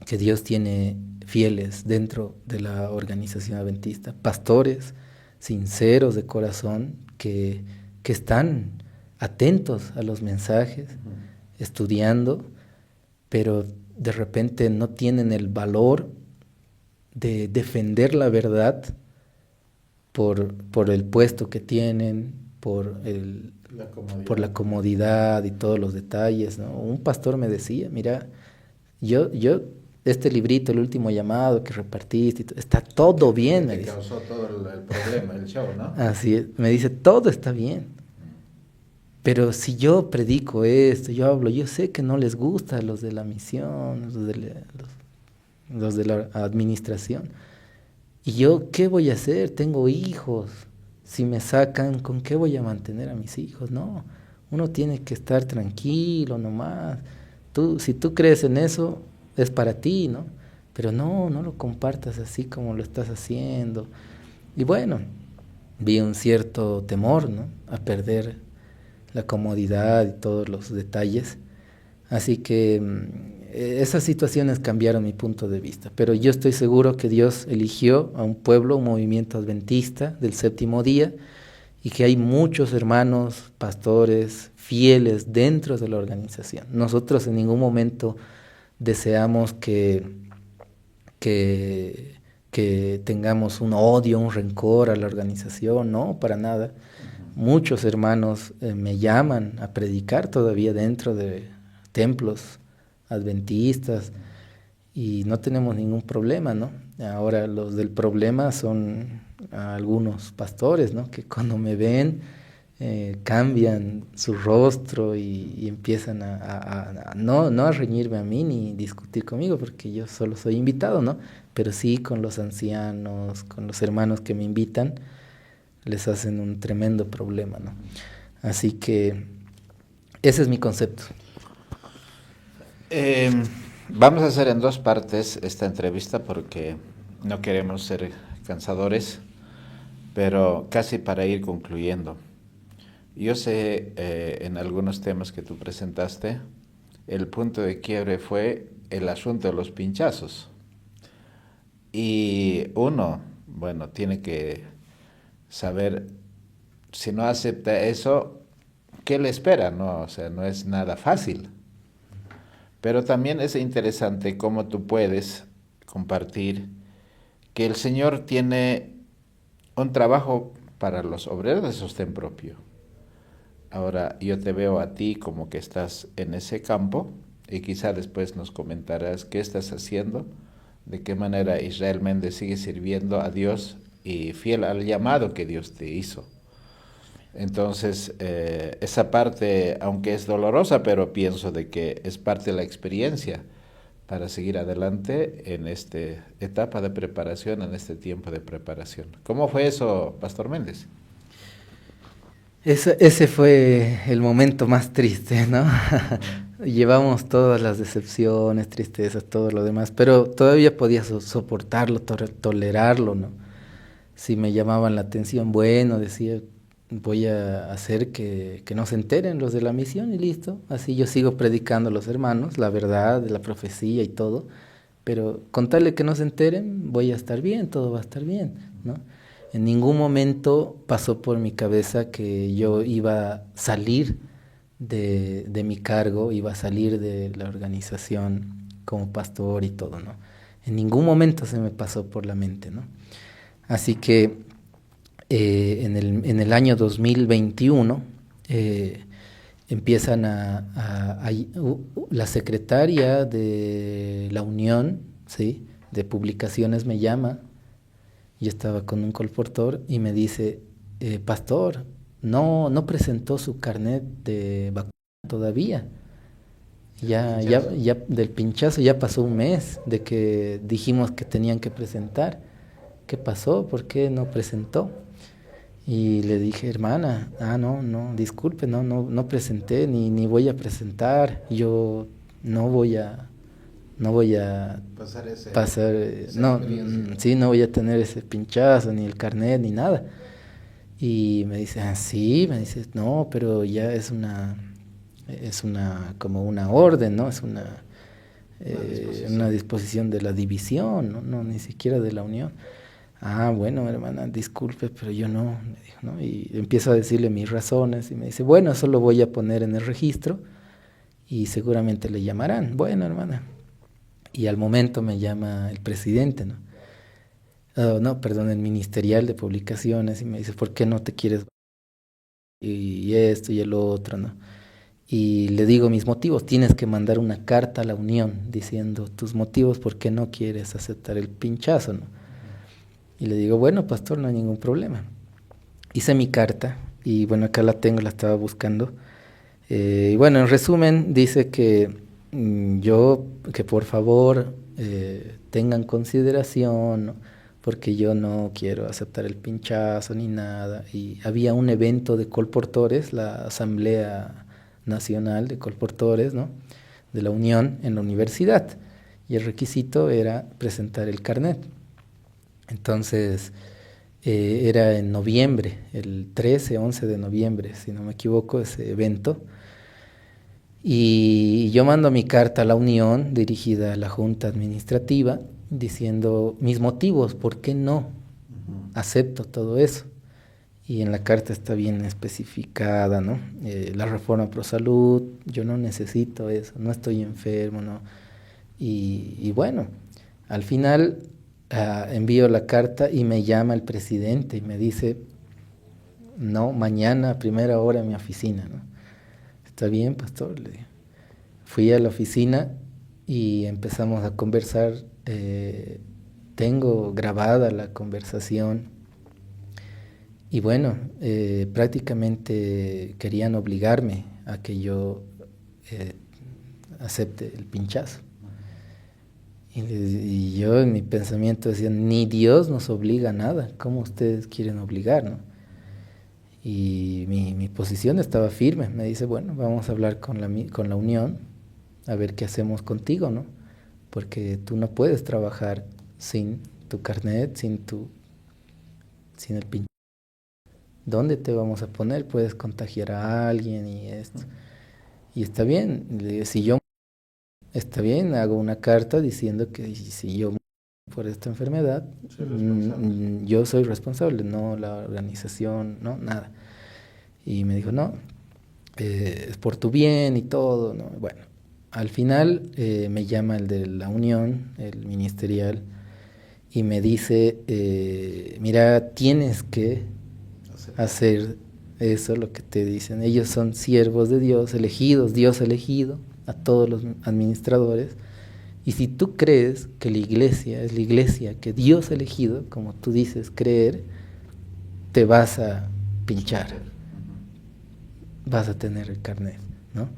que Dios tiene fieles dentro de la organización adventista, pastores sinceros de corazón que están atentos a los mensajes, estudiando, pero de repente no tienen el valor de defender la verdad por el puesto que tienen, por la comodidad y todos los detalles, ¿no? Un pastor me decía, mira, yo este librito, El último llamado que repartiste, está todo bien, me dice. Causó todo el problema, el show, ¿no? Así es, me dice, todo está bien. Pero si yo predico esto, yo hablo, yo sé que no les gusta a los de la misión, los de la administración. ¿Y yo qué voy a hacer? Tengo hijos. Si me sacan, ¿con qué voy a mantener a mis hijos? No, uno tiene que estar tranquilo nomás. Si tú crees en eso, es para ti, ¿no? Pero no lo compartas así como lo estás haciendo. Y bueno, vi un cierto temor, ¿no? A perder la comodidad y todos los detalles. Así que esas situaciones cambiaron mi punto de vista, pero yo estoy seguro que Dios eligió a un pueblo, un movimiento adventista del séptimo día, y que hay muchos hermanos, pastores, fieles dentro de la organización. Nosotros en ningún momento deseamos que tengamos un odio, un rencor a la organización, no, para nada. Muchos hermanos me llaman a predicar todavía dentro de templos adventistas y no tenemos ningún problema, ¿no? Ahora los del problema son algunos pastores, ¿no? Que cuando me ven cambian su rostro y empiezan no a reñirme a mí ni discutir conmigo porque yo solo soy invitado, ¿no? Pero sí con los ancianos, con los hermanos que me invitan, les hacen un tremendo problema, ¿no? Así que ese es mi concepto. Vamos a hacer en dos partes esta entrevista porque no queremos ser cansadores, pero casi para ir concluyendo. Yo sé en algunos temas que tú presentaste, el punto de quiebre fue el asunto de los pinchazos. Y uno, tiene que saber, si no acepta eso, qué le espera, ¿no? O sea, no es nada fácil. Pero también es interesante cómo tú puedes compartir que el Señor tiene un trabajo para los obreros de sostén propio. Ahora yo te veo a ti como que estás en ese campo y quizá después nos comentarás qué estás haciendo, de qué manera Israel Méndez sigue sirviendo a Dios y fiel al llamado que Dios te hizo. Entonces, esa parte, aunque es dolorosa, pero pienso de que es parte de la experiencia para seguir adelante en esta etapa de preparación, en este tiempo de preparación. ¿Cómo fue eso, Pastor Méndez? Ese fue el momento más triste, ¿no? Llevamos todas las decepciones, tristezas, todo lo demás, pero todavía podía soportarlo, tolerarlo, ¿no? Si me llamaban la atención, bueno, decía, voy a hacer que no se enteren los de la misión y listo. Así yo sigo predicando a los hermanos, la verdad, la profecía y todo, pero con tal de que no se enteren, voy a estar bien, todo va a estar bien, ¿no? En ningún momento pasó por mi cabeza que yo iba a salir de mi cargo, iba a salir de la organización como pastor y todo, ¿no? En ningún momento se me pasó por la mente, ¿no? Así que en el año 2021 empiezan la secretaria de la Unión, ¿sí?, de Publicaciones me llama. Yo estaba con un colportor y me dice, pastor, no presentó su carnet de vacuna todavía. Ya del pinchazo ya pasó un mes de que dijimos que tenían que presentar. ¿Qué pasó? ¿Por qué no presentó? Y le dije, hermana, no, disculpe, no presenté, ni voy a presentar. Yo no voy a pasar, no, sí, no voy a tener ese pinchazo, ni el carnet, ni nada. Y me dice, sí, me dice, no, pero ya como una orden, ¿no? Es una disposición de la división, ¿no? Ni siquiera de la unión. Bueno, hermana, disculpe, pero yo no, me dijo, ¿no? Y empiezo a decirle mis razones y me dice, bueno, eso lo voy a poner en el registro y seguramente le llamarán. Bueno, hermana. Y al momento me llama el presidente, ¿no? No, perdón, el ministerial de publicaciones y me dice, ¿por qué no te quieres? Y esto y el otro, ¿no? Y le digo mis motivos, tienes que mandar una carta a la unión diciendo tus motivos por qué no quieres aceptar el pinchazo, ¿no? Y le digo, bueno, pastor, no hay ningún problema. Hice mi carta y bueno, acá la tengo, la estaba buscando. Y bueno, en resumen, dice que que por favor tengan consideración, ¿no? Porque yo no quiero aceptar el pinchazo ni nada. Y había un evento de colportores, la Asamblea Nacional de Colportores, ¿no?, de la Unión en la universidad. Y el requisito era presentar el carnet. Entonces, era en noviembre, el 13, 11 de noviembre, si no me equivoco, ese evento. Y yo mando mi carta a la Unión, dirigida a la Junta Administrativa, diciendo mis motivos, por qué no acepto todo eso. Y en la carta está bien especificada, ¿no? La reforma pro salud, yo no necesito eso, no estoy enfermo, ¿no? Y bueno, al final envío la carta y me llama el presidente y me dice, no, mañana a primera hora en mi oficina, ¿no? Está bien, pastor, le digo. Fui a la oficina y empezamos a conversar. Tengo grabada la conversación y bueno, prácticamente querían obligarme a que yo acepte el pinchazo. Y yo en mi pensamiento decía, ni Dios nos obliga a nada, ¿cómo ustedes quieren obligar, no? Y mi posición estaba firme. Me dice, bueno, vamos a hablar con la Unión, a ver qué hacemos contigo, ¿no? Porque tú no puedes trabajar sin tu carnet, sin el pinchazo. ¿Dónde te vamos a poner? Puedes contagiar a alguien y esto. Y está bien, si yo está bien, hago una carta diciendo que si yo muero por esta enfermedad, yo soy responsable, no la organización, no, nada. Y me dijo, no. es por tu bien y todo, ¿no? Bueno, al final me llama el de la unión, el ministerial, y me dice, mira, tienes que hacer eso, lo que te dicen. Ellos son siervos de Dios, elegidos, Dios elegido a todos los administradores. Y si tú crees que la iglesia es la iglesia que Dios ha elegido, como tú dices creer, te vas a pinchar, vas a tener el carnet, ¿no?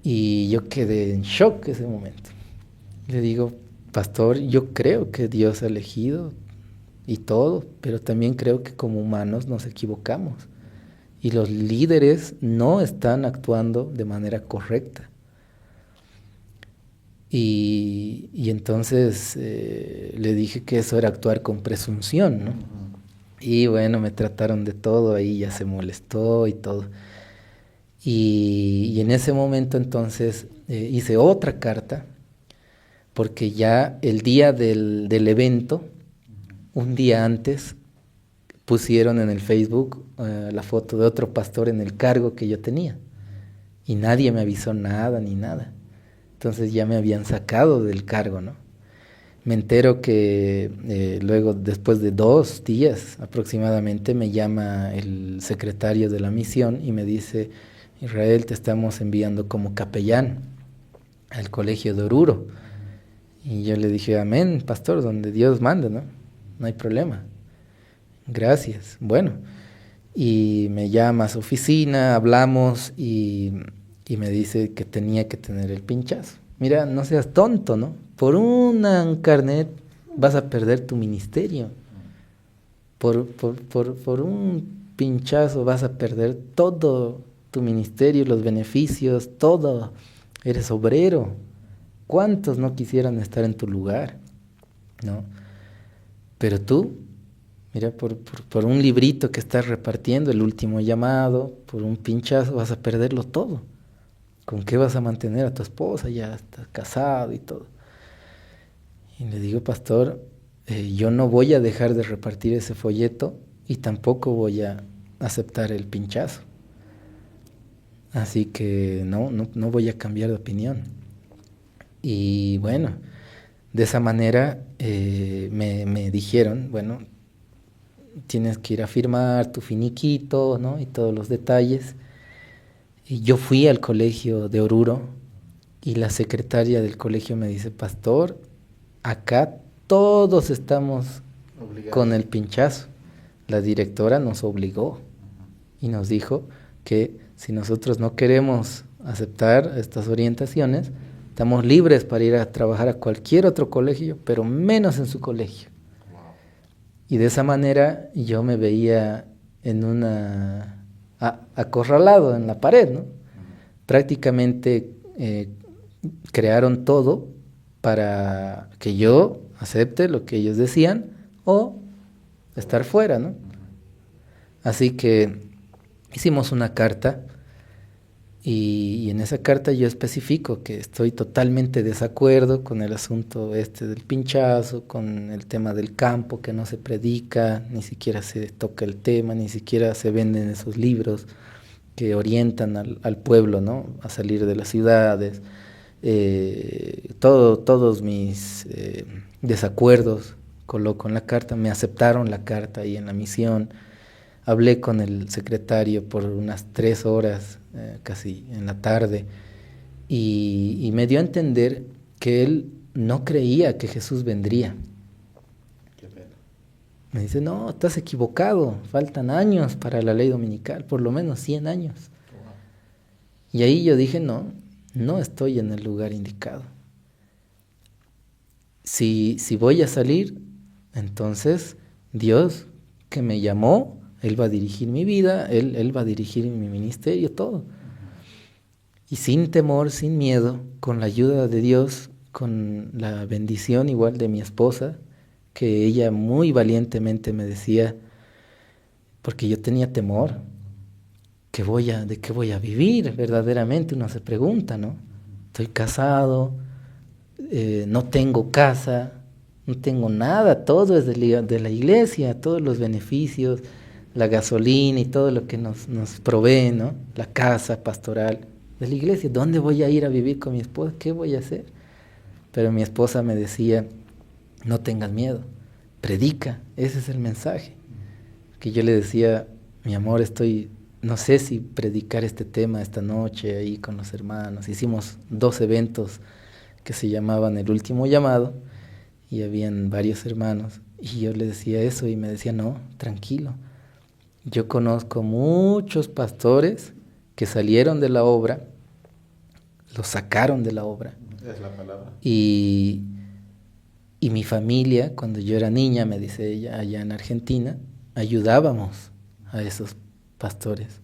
Y yo quedé en shock ese momento. Le digo, pastor, yo creo que Dios ha elegido y todo, pero también creo que como humanos nos equivocamos y los líderes no están actuando de manera correcta. Y entonces le dije que eso era actuar con presunción, ¿no? Y bueno, me trataron de todo, ahí ya se molestó y todo. Y en ese momento entonces hice otra carta, porque ya el día del evento, un día antes, pusieron en el Facebook la foto de otro pastor en el cargo que yo tenía. Y nadie me avisó nada ni nada. Entonces ya me habían sacado del cargo, ¿no? Me entero que luego, después de 2 días aproximadamente, me llama el secretario de la misión y me dice, Israel, te estamos enviando como capellán al colegio de Oruro. Y yo le dije, amén, pastor, donde Dios manda, ¿no? No hay problema. Gracias. Bueno, y me llama a su oficina, hablamos y me dice que tenía que tener el pinchazo. Mira, no seas tonto, ¿no? Por un carnet vas a perder tu ministerio. Por un pinchazo vas a perder todo tu ministerio, los beneficios, todo. Eres obrero. ¿Cuántos no quisieran estar en tu lugar? ¿No? Pero tú, mira, por un librito que estás repartiendo, el último llamado, por un pinchazo vas a perderlo todo. ¿Con qué vas a mantener a tu esposa? Ya estás casado y todo. Y le digo, pastor, yo no voy a dejar de repartir ese folleto y tampoco voy a aceptar el pinchazo. Así que no voy a cambiar de opinión. Y bueno, de esa manera me dijeron, bueno, tienes que ir a firmar tu finiquito, ¿no? Y todos los detalles. Y yo fui al colegio de Oruro y la secretaria del colegio me dice, pastor, acá todos estamos obligados con el pinchazo. La directora nos obligó y nos dijo que si nosotros no queremos aceptar estas orientaciones, estamos libres para ir a trabajar a cualquier otro colegio, pero menos en su colegio. Wow. Y de esa manera yo me veía en acorralado en la pared, ¿no? Prácticamente crearon todo para que yo acepte lo que ellos decían o estar fuera, ¿no? Así que hicimos una carta y en esa carta yo especifico que estoy totalmente desacuerdo con el asunto del pinchazo, con el tema del campo, que no se predica, ni siquiera se toca el tema, ni siquiera se venden esos libros que orientan al pueblo, ¿no? A salir de las ciudades. Todos mis desacuerdos coloco en la carta, me aceptaron la carta ahí en la misión. Hablé con el secretario por unas 3 horas, casi en la tarde, y me dio a entender que él no creía que Jesús vendría. Qué pena. Me dice, no, estás equivocado, faltan años para la ley dominical, por lo menos 100 años. Wow. Y ahí yo dije, no estoy en el lugar indicado. Si voy a salir, entonces Dios que me llamó, Él va a dirigir mi vida, Él va a dirigir mi ministerio, todo. Y sin temor, sin miedo, con la ayuda de Dios, con la bendición igual de mi esposa, que ella muy valientemente me decía, porque yo tenía temor, ¿de qué voy a vivir? Verdaderamente uno se pregunta, ¿no? Estoy casado, no tengo casa, no tengo nada, todo es de la iglesia, todos los beneficios, la gasolina y todo lo que nos provee, ¿no? La casa pastoral de la iglesia. ¿Dónde voy a ir a vivir con mi esposa? ¿Qué voy a hacer? Pero mi esposa me decía, no tengas miedo, predica, ese es el mensaje. Que yo le decía, mi amor, no sé si predicar este tema esta noche ahí con los hermanos. Hicimos 2 eventos que se llamaban El Último Llamado y habían varios hermanos. Y yo le decía eso y me decía, no, tranquilo. Yo conozco muchos pastores que salieron de la obra, los sacaron de la obra. Es la palabra. Y mi familia, cuando yo era niña, me dice ella, allá en Argentina, ayudábamos a esos pastores.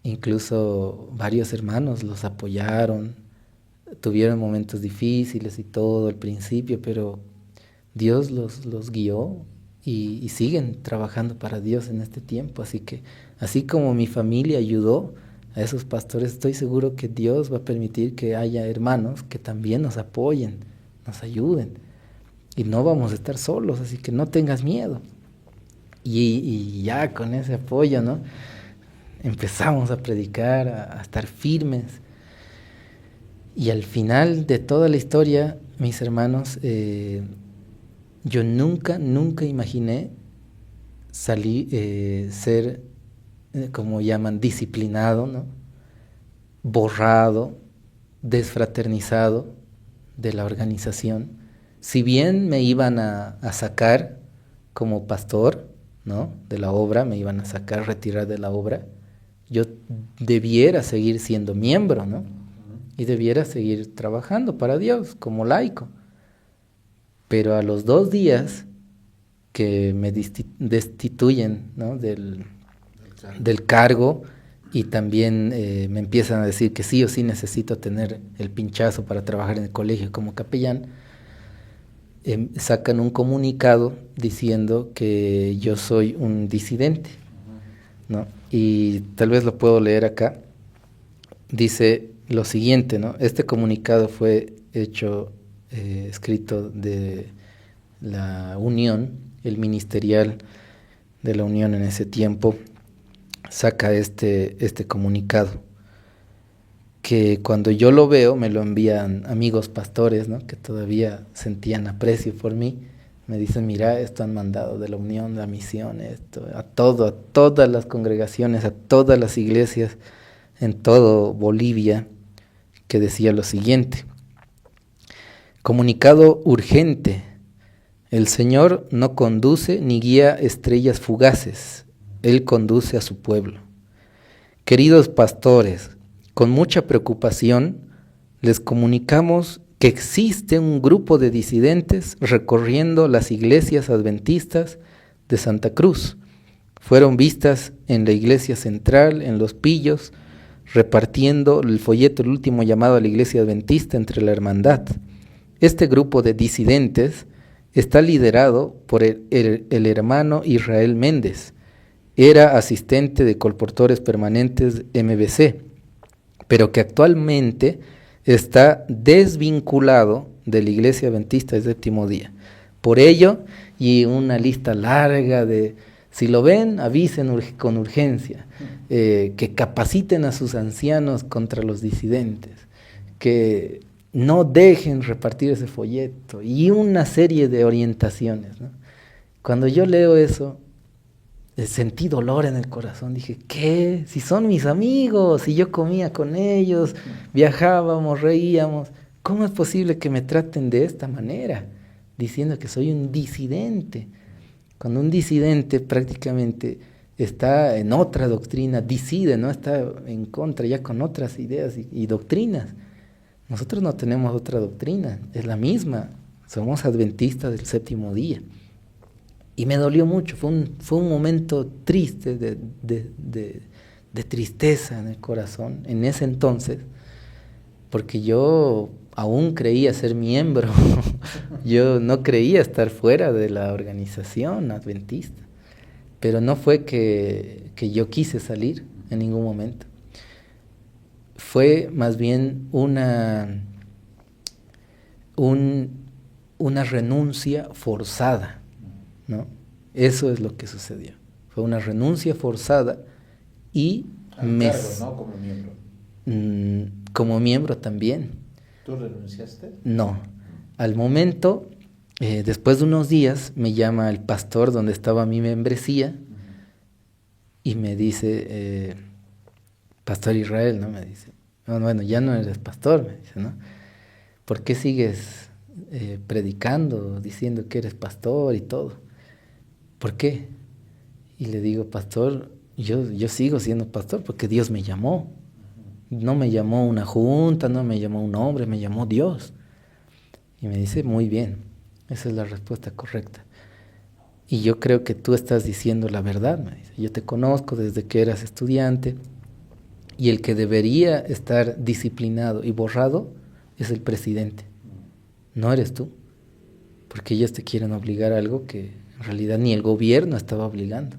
Incluso varios hermanos los apoyaron, tuvieron momentos difíciles y todo al principio, pero Dios los guió y siguen trabajando para Dios en este tiempo. Así que, así como mi familia ayudó a esos pastores, estoy seguro que Dios va a permitir que haya hermanos que también nos apoyen, nos ayuden. Y no vamos a estar solos, así que no tengas miedo. Y ya con ese apoyo, ¿no? Empezamos a predicar, a estar firmes. Y al final de toda la historia, mis hermanos, yo nunca imaginé ser, como llaman, disciplinado, ¿no? Borrado, desfraternizado de la organización. Si bien me iban a sacar como pastor, ¿no? De la obra, me iban a sacar, retirar de la obra, yo debiera seguir siendo miembro, ¿no? Y debiera seguir trabajando para Dios como laico. Pero a los 2 días que me destituyen, ¿no? del cargo y también me empiezan a decir que sí o sí necesito tener el pinchazo para trabajar en el colegio como capellán, sacan un comunicado diciendo que yo soy un disidente, ¿no? Y tal vez lo puedo leer acá. Dice lo siguiente, ¿no? Este comunicado fue escrito de la Unión, el ministerial de la Unión en ese tiempo, saca este comunicado, que cuando yo lo veo me lo envían amigos pastores, ¿no? Que todavía sentían aprecio por mí. Me dicen, mira, esto han mandado de la Unión, la Misión, esto, a todas las congregaciones, a todas las iglesias en todo Bolivia, que decía lo siguiente: comunicado urgente. El Señor no conduce ni guía estrellas fugaces, Él conduce a su pueblo. Queridos pastores, con mucha preocupación les comunicamos que existe un grupo de disidentes recorriendo las iglesias adventistas de Santa Cruz. Fueron vistas en la iglesia central, en Los Pillos, repartiendo el folleto El Último Llamado a la iglesia adventista entre la hermandad. Este grupo de disidentes está liderado por el hermano Israel Méndez. Era asistente de colportores permanentes MBC, pero que actualmente está desvinculado de la Iglesia Adventista del Séptimo Día. Por ello, y una lista larga de, si lo ven, avisen con urgencia, que capaciten a sus ancianos contra los disidentes, que no dejen repartir ese folleto, y una serie de orientaciones, ¿no? Cuando yo leo eso, sentí dolor en el corazón. Dije, ¿qué? Si son mis amigos, si yo comía con ellos, viajábamos, reíamos, ¿cómo es posible que me traten de esta manera? Diciendo que soy un disidente. Cuando un disidente prácticamente está en otra doctrina, diside, ¿no? Está en contra ya con otras ideas y doctrinas. Nosotros no tenemos otra doctrina, es la misma. Somos adventistas del séptimo día. Y me dolió mucho, fue un momento triste, de tristeza en el corazón, en ese entonces, porque yo aún creía ser miembro, yo no creía estar fuera de la organización adventista, pero no fue que yo quise salir en ningún momento, fue más bien una renuncia forzada, ¿no? Eso es lo que sucedió. fue una renuncia forzada y Al cargo, ¿no? Como miembro. Como miembro también. ¿Tú renunciaste? No. Al momento, después de unos días, me llama el pastor donde estaba mi membresía y me dice, Pastor Israel, ¿no? Me dice, no, bueno, ya no eres pastor, me dice, ¿no? ¿Por qué sigues predicando, diciendo que eres pastor y todo? ¿Por qué? Y le digo, pastor, yo sigo siendo pastor porque Dios me llamó. No me llamó una junta, no me llamó un hombre, me llamó Dios. Y me dice, muy bien, esa es la respuesta correcta. Y yo creo que tú estás diciendo la verdad, me dice. Yo te conozco desde que eras estudiante y el que debería estar disciplinado y borrado es el presidente, no eres tú, porque ellos te quieren obligar a algo que en realidad ni el gobierno estaba obligando.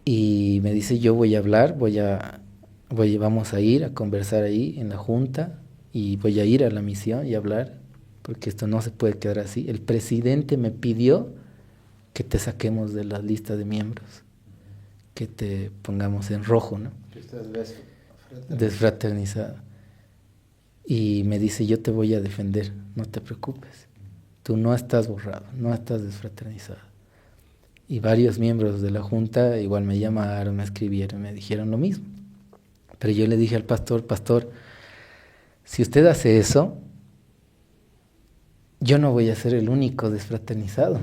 Y me dice, yo voy a hablar, vamos a ir a conversar ahí en la junta y voy a ir a la misión y hablar, porque esto no se puede quedar así. El presidente me pidió que te saquemos de la lista de miembros, que te pongamos en rojo, ¿no? Que estás Desfraternizado. Y me dice, yo te voy a defender, no te preocupes. Tú no estás borrado, no estás desfraternizado. Y varios miembros de la junta igual me llamaron, me escribieron, me dijeron lo mismo. Pero yo le dije al pastor, pastor, si usted hace eso, yo no voy a ser el único desfraternizado,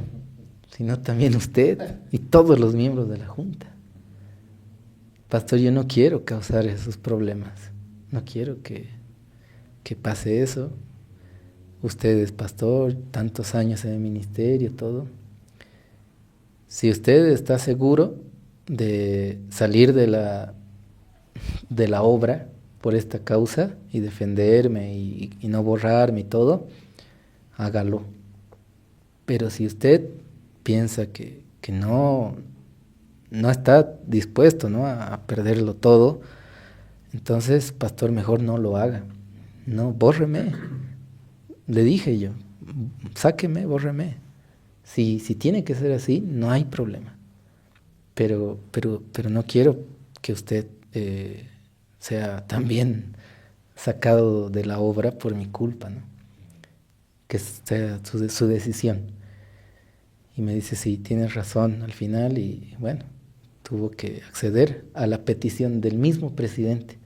sino también usted y todos los miembros de la junta. Pastor, yo no quiero causar esos problemas, no quiero que pase eso. Usted es pastor, tantos años en el ministerio, todo. Si usted está seguro de salir de la obra por esta causa y defenderme y no borrarme y todo, hágalo. Pero si usted piensa que no está dispuesto, ¿no?, a perderlo todo, entonces, pastor, mejor no lo haga. No, bórreme. Le dije yo, sáqueme, bórreme. Si tiene que ser así, no hay problema. Pero no quiero que usted sea también sacado de la obra por mi culpa, ¿no? Que sea su decisión. Y me dice, sí, tienes razón al final, y bueno, tuvo que acceder a la petición del mismo presidente,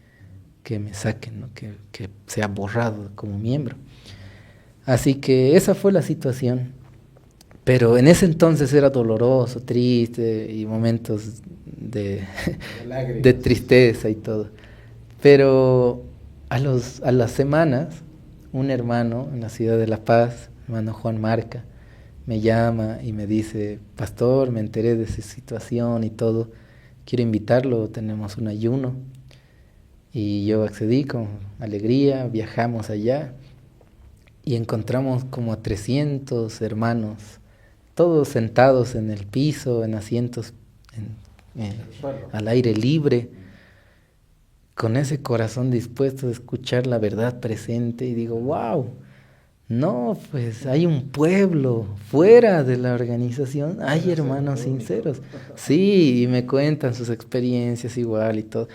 que me saquen, ¿no?, que sea borrado como miembro. Así que esa fue la situación. Pero en ese entonces era doloroso, triste y momentos de tristeza y todo. Pero a las semanas, un hermano en la ciudad de La Paz, hermano Juan Marca, me llama y me dice, pastor, me enteré de esa situación y todo, quiero invitarlo, tenemos un ayuno. Y yo accedí con alegría, viajamos allá y encontramos como a 300 hermanos, todos sentados en el piso, en asientos al aire libre, con ese corazón dispuesto a escuchar la verdad presente. Y digo, wow, no, pues hay un pueblo fuera de la organización, hay hermanos sinceros. Sí, y me cuentan sus experiencias igual y todo.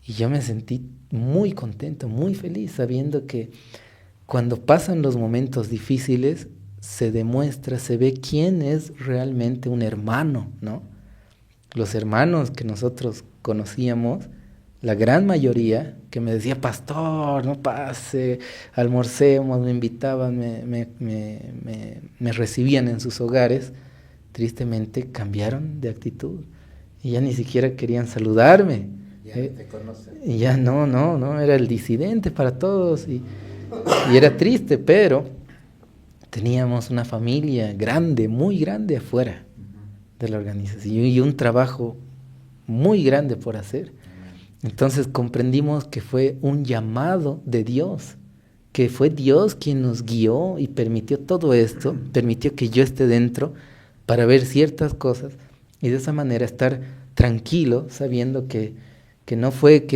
Y yo me sentí muy contento, muy feliz, sabiendo que cuando pasan los momentos difíciles, se demuestra, se ve quién es realmente un hermano, ¿no? Los hermanos que nosotros conocíamos, la gran mayoría, que me decía, pastor, no pase, almorcemos, me invitaban, me recibían en sus hogares, tristemente cambiaron de actitud y ya ni siquiera querían saludarme. Ya te conocen. Y ya no, era el disidente para todos y era triste, pero teníamos una familia grande, muy grande afuera de la organización y un trabajo muy grande por hacer. Entonces comprendimos que fue un llamado de Dios, que fue Dios quien nos guió y permitió todo esto, permitió que yo esté dentro para ver ciertas cosas y de esa manera estar tranquilo, sabiendo que no fue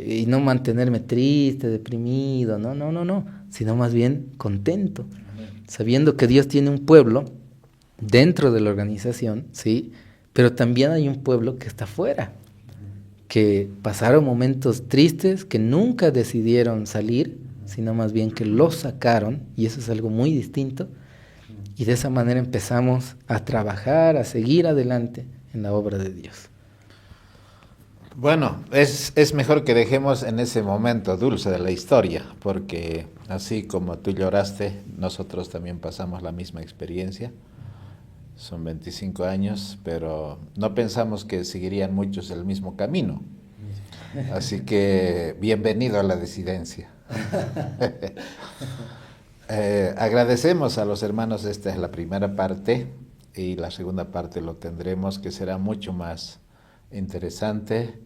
y no mantenerme triste, deprimido, no, sino más bien contento, sabiendo que Dios tiene un pueblo dentro de la organización, ¿sí?, pero también hay un pueblo que está fuera, que pasaron momentos tristes, que nunca decidieron salir, sino más bien que los sacaron, y eso es algo muy distinto, y de esa manera empezamos a trabajar, a seguir adelante en la obra de Dios. Bueno, es mejor que dejemos en ese momento dulce de la historia, porque así como tú lloraste, nosotros también pasamos la misma experiencia. Son 25 años, pero no pensamos que seguirían muchos el mismo camino. Así que bienvenido a la disidencia. Agradecemos a los hermanos, esta es la primera parte y la segunda parte lo tendremos, que será mucho más interesante,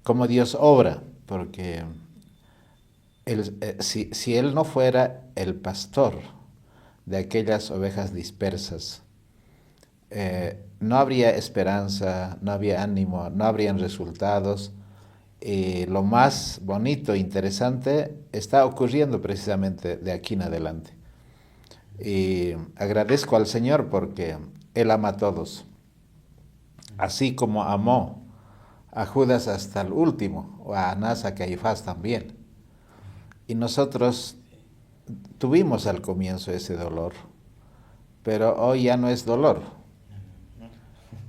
cómo Dios obra, porque si Él no fuera el pastor de aquellas ovejas dispersas, no habría esperanza, no habría ánimo, no habrían resultados. Lo más bonito e interesante está ocurriendo precisamente de aquí en adelante. Y agradezco al Señor porque Él ama a todos, así como amó a Judas hasta el último, o a Anás, a Caifás también. Y nosotros tuvimos al comienzo ese dolor, pero hoy ya no es dolor,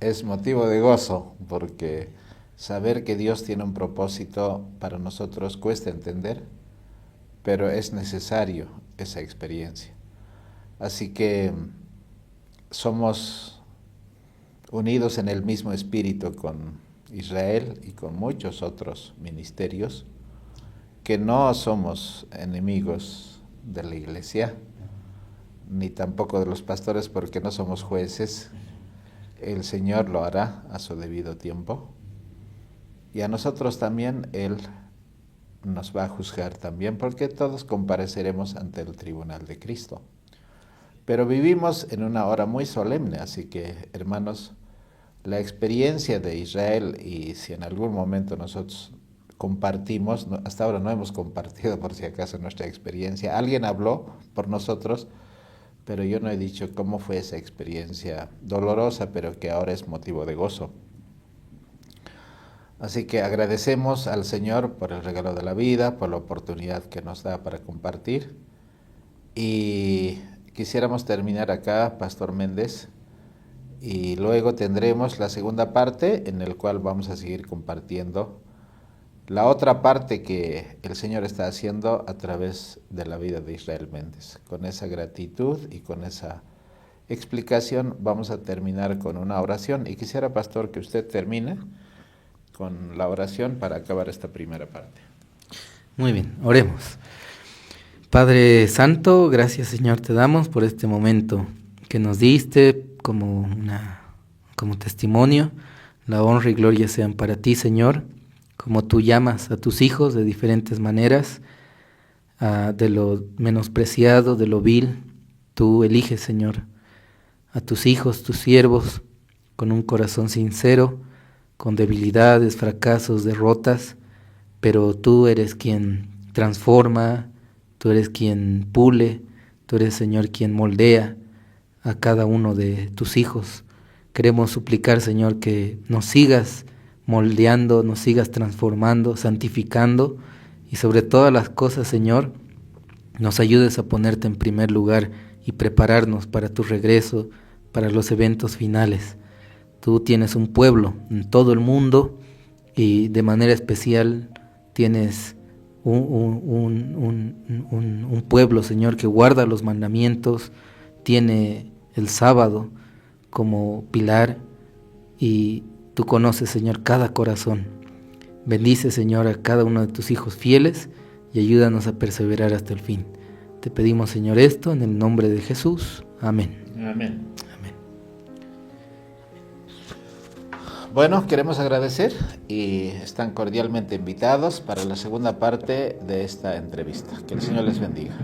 es motivo de gozo, porque saber que Dios tiene un propósito para nosotros cuesta entender, pero es necesario esa experiencia. Así que somos unidos en el mismo espíritu con Israel y con muchos otros ministerios, que no somos enemigos de la iglesia, ni tampoco de los pastores, porque no somos jueces. El Señor lo hará a su debido tiempo. Y a nosotros también Él nos va a juzgar también, porque todos compareceremos ante el tribunal de Cristo. Pero vivimos en una hora muy solemne, así que, hermanos, la experiencia de Israel, y si en algún momento nosotros compartimos, hasta ahora no hemos compartido por si acaso nuestra experiencia, alguien habló por nosotros, pero yo no he dicho cómo fue esa experiencia dolorosa, pero que ahora es motivo de gozo. Así que agradecemos al Señor por el regalo de la vida, por la oportunidad que nos da para compartir. Y quisiéramos terminar acá, Pastor Méndez, y luego tendremos la segunda parte en la cual vamos a seguir compartiendo la otra parte que el Señor está haciendo a través de la vida de Israel Méndez. Con esa gratitud y con esa explicación vamos a terminar con una oración. Y quisiera, Pastor, que usted termine con la oración para acabar esta primera parte. Muy bien, oremos. Padre Santo, gracias Señor te damos por este momento que nos diste como testimonio. La honra y gloria sean para ti, Señor, como tú llamas a tus hijos de diferentes maneras, de lo menospreciado, de lo vil. Tú eliges, Señor, a tus hijos, tus siervos, con un corazón sincero, con debilidades, fracasos, derrotas, pero tú eres quien transforma, tú eres quien pule, tú eres, Señor, quien moldea a cada uno de tus hijos. Queremos suplicar, Señor, que nos sigas moldeando, nos sigas transformando, santificando, y sobre todas las cosas, Señor, nos ayudes a ponerte en primer lugar y prepararnos para tu regreso, para los eventos finales. Tú tienes un pueblo en todo el mundo y de manera especial tienes un pueblo, Señor, que guarda los mandamientos, tiene el sábado como pilar, y tú conoces, Señor, cada corazón. Bendice, Señor, a cada uno de tus hijos fieles y ayúdanos a perseverar hasta el fin. Te pedimos, Señor, esto en el nombre de Jesús. Amén. Amén. Amén. Bueno, queremos agradecer y están cordialmente invitados para la segunda parte de esta entrevista. Que el Señor les bendiga.